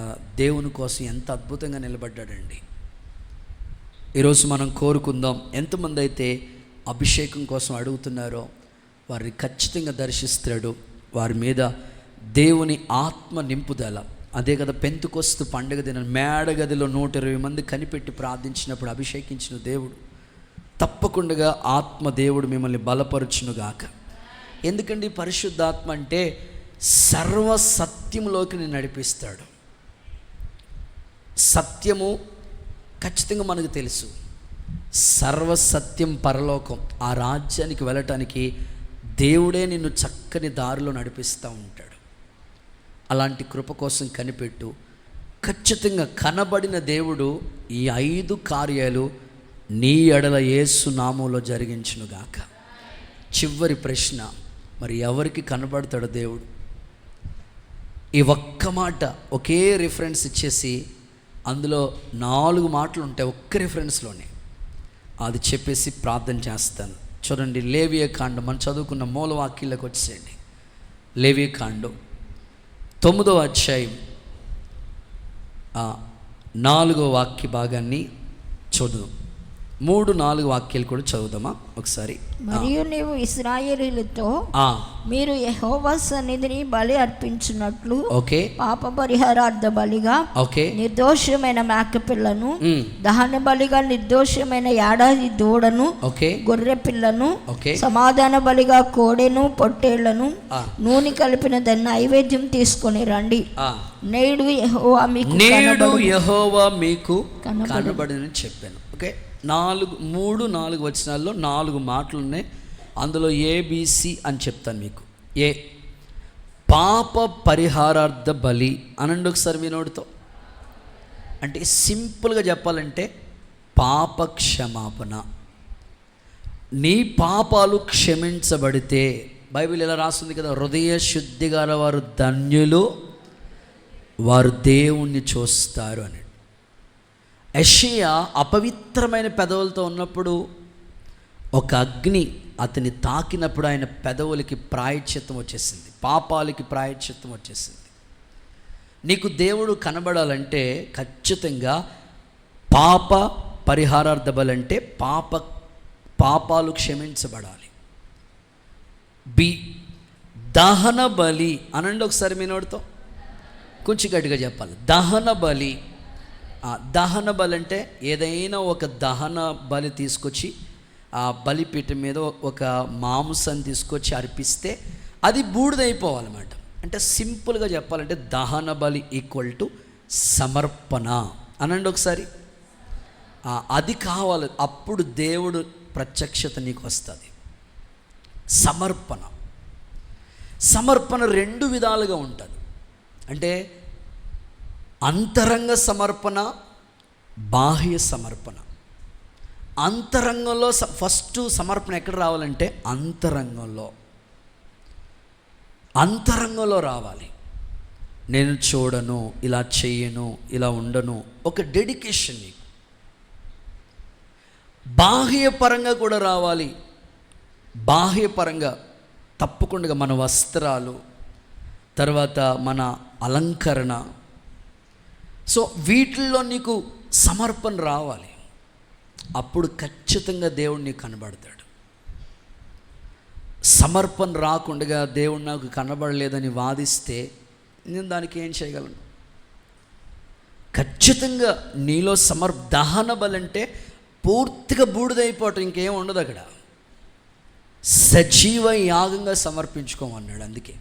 దేవుని కోసం ఎంత అద్భుతంగా నిలబడ్డాడండి. ఈరోజు మనం కోరుకుందాం, ఎంతమంది అయితే అభిషేకం కోసం అడుగుతున్నారో వారిని ఖచ్చితంగా దర్శిస్తాడు. వారి మీద దేవుని ఆత్మ నింపుదల. అదే కదా పెంతుకొస్తు పండుగ దిన మేడగదిలో 120 మంది కనిపెట్టి ప్రార్థించినప్పుడు అభిషేకించిన దేవుడు. తప్పకుండా ఆత్మ దేవుడు మిమ్మల్ని బలపరుచునుగాక. ఎందుకండి పరిశుద్ధాత్మ అంటే సర్వ సత్యంలోకి నేను నడిపిస్తాడు. సత్యము ఖచ్చితంగా మనకు తెలుసు, సర్వసత్యం పరలోకం, ఆ రాజ్యానికి వెళ్ళటానికి దేవుడే నిన్ను చక్కని దారిలో నడిపిస్తూ ఉంటాడు. అలాంటి కృప కోసం కనిపెట్టు. ఖచ్చితంగా కనబడిన దేవుడు ఈ 5 కార్యాలు నీ ఎడల యేసు నామంలో జరిగించునుగాక. చివరి ప్రశ్న, మరి ఎవరికి కనబడతాడు దేవుడు? ఈ ఒక్క మాట ఒకే రిఫరెన్స్ ఇచ్చేసి అందులో 4 మాటలు ఉంటాయి ఒక్క రిఫరెన్స్లోనే, అది చెప్పేసి ప్రార్థన చేస్తాను. చూడండి, లేవియకాండం మనం చదువుకున్న మూలవాక్యాలకు వచ్చేయండి. లేవియకాండం 9వ అధ్యాయం 4వ వాక్య భాగాన్ని చదువు. 3-4 వాక్యాలు కూడా చదువుదామా ఒకసారి. మరియు నీవు ఇశ్రాయేలీయులతో మీరు యెహోవా సన్నిధిని బలి అర్పించినట్లు పాప పరిహారార్థ బలిగా నిర్దోషమైన మేకపిల్లను, దహన బలిగా నిర్దోషమైన ఏడాది దూడను, గొర్రె పిల్లను, సమాధాన బలిగా కోడెను, పొట్టేళ్లను, నూనె కలిపిన దాన్ని నైవేద్యం తీసుకొని రండి. నేడు యెహోవా మీకు కనబడని చెప్పాను. ఓకే, 3-4 వచనాల్లో 4 మాటలు ఉన్నాయి. అందులో ఏబిసి అని చెప్తాను మీకు. ఏ, పాప పరిహారార్థ బలి అనండి ఒకసారి మీ నోటితో. అంటే సింపుల్గా చెప్పాలంటే పాప క్షమాపణ. నీ పాపాలు క్షమించబడితే, బైబిల్ ఎలా రాస్తుంది కదా, హృదయ శుద్ధి గల వారు ధన్యులు, వారు దేవుణ్ణి చూస్తారు అని. యెషయా అపవిత్రమైన పెదవులతో ఉన్నప్పుడు ఒక అగ్ని అతని తాకినప్పుడు ఆయన పెదవులకి ప్రాయశ్చిత్తం వచ్చేసింది, పాపాలకి ప్రాయశ్చిత్తం వచ్చేసింది. నీకు దేవుడు కనబడాలంటే ఖచ్చితంగా పాప పరిహారార్థ బలి అంటే పాపాలు క్షమించబడాలి. బి, దహన బలి అనండి ఒకసారి మీ నోటితో, కొంచెం గట్టిగా చెప్పాలి. దహన బలి. దహన బలి అంటే ఏదైనా ఒక దహన బలి తీసుకొచ్చి ఆ బలిపీఠం మీద ఒక మాంసాన్ని తీసుకొచ్చి అర్పిస్తే అది బూడిదైపోవాలన్నమాట. అంటే సింపుల్గా చెప్పాలంటే దహన బలి ఈక్వల్ టు సమర్పణ అనండి ఒకసారి. అది కావాలి, అప్పుడు దేవుడు ప్రత్యక్షత నీకు వస్తుంది. సమర్పణ రెండు విధాలుగా ఉంటుంది. అంటే అంతరంగ సమర్పణ, బాహ్య సమర్పణ. అంతరంగంలో ఫస్ట్ సమర్పణ ఎక్కడ రావాలంటే అంతరంగంలో రావాలి. నేను చూడను, ఇలా చేయను, ఇలా ఉండను, ఒక డెడికేషన్ నీకు. బాహ్యపరంగా కూడా రావాలి. బాహ్యపరంగా తప్పకుండా మన వస్త్రాలు, తర్వాత మన అలంకరణ, సో వీటిల్లో నీకు సమర్పణ రావాలి. అప్పుడు ఖచ్చితంగా దేవుడు నీకు కనబడతాడు. సమర్పణ రాకుండా దేవుడు నాకు కనబడలేదని వాదిస్తే నేను దానికి ఏం చేయగలను? ఖచ్చితంగా నీలో దహన బలి అంటే పూర్తిగా బూడిదైపోవటం, ఇంకేం ఉండదు అక్కడ. సజీవ యాగంగా సమర్పించుకోమన్నాడు. అందుకే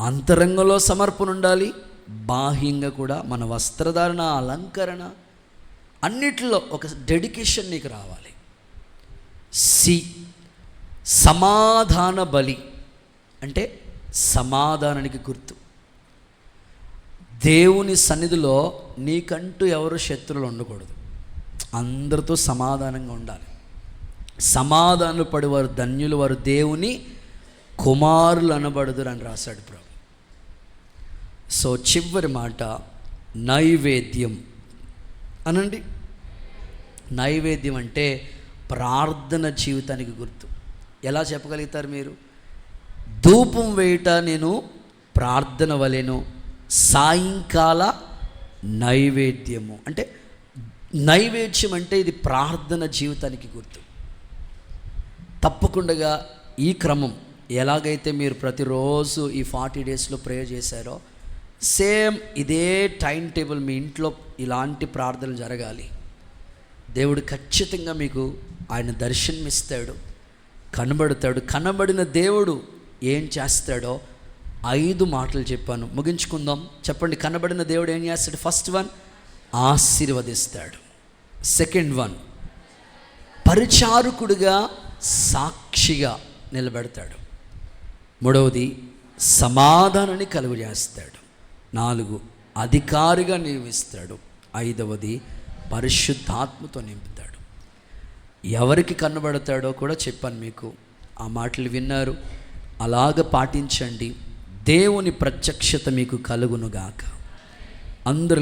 అంతరంగంలో సమర్పణ ఉండాలి, బాహ్యంగా కూడా మన వస్త్రధారణ, అలంకరణ అన్నిటిలో ఒక డెడికేషన్ నీకు రావాలి. సి, సమాధాన బలి అంటే సమాధానానికి గుర్తు. దేవుని సన్నిధిలో నీకంటూ ఎవరు శత్రువులు ఉండకూడదు, అందరితో సమాధానంగా ఉండాలి. సమాధానాలు పడేవారు ధన్యులు, వారు దేవుని కుమారులు అనబడుదురు అని రాశాడు ప్రభు. సో చివరి మాట నైవేద్యం అనండి. నైవేద్యం అంటే ప్రార్థన జీవితానికి గుర్తు. ఎలా చెప్పగలుగుతారు మీరు? ధూపం వేయుట నేను ప్రార్థన వలెను, సాయంకాల నైవేద్యము అంటే నైవేద్యం అంటే ఇది ప్రార్థన జీవితానికి గుర్తు. తప్పకుండా ఈ క్రమం ఎలాగైతే మీరు ప్రతిరోజు ఈ 40 డేస్లో ప్రేయర్ చేశారో సేమ్ ఇదే టైం టేబుల్ మీ ఇంట్లో ఇలాంటి ప్రార్థనలు జరగాలి. దేవుడు ఖచ్చితంగా మీకు ఆయన దర్శనమిస్తాడు, కనబడతాడు. కనబడిన దేవుడు ఏం చేస్తాడో 5 మాటలు చెప్పాను, ముగించుకుందాం. చెప్పండి, కనబడిన దేవుడు ఏం చేస్తాడు? ఫస్ట్ వన్, ఆశీర్వదిస్తాడు. సెకండ్ వన్, పరిచారకుడిగా సాక్షిగా నిలబెడతాడు. మూడవది, సమాధానాన్ని కలుగు చేస్తాడు. 4, అధికారిగా నియమిస్తాడు. 5వది, పరిశుద్ధాత్మతో నింపుతాడు. ఎవరికి కనబడతాడో కూడా చెప్పాను మీకు. ఆ మాటలు విన్నారు, అలాగ పాటించండి. దేవుని ప్రత్యక్షత మీకు కలుగునుగాక. అందరూ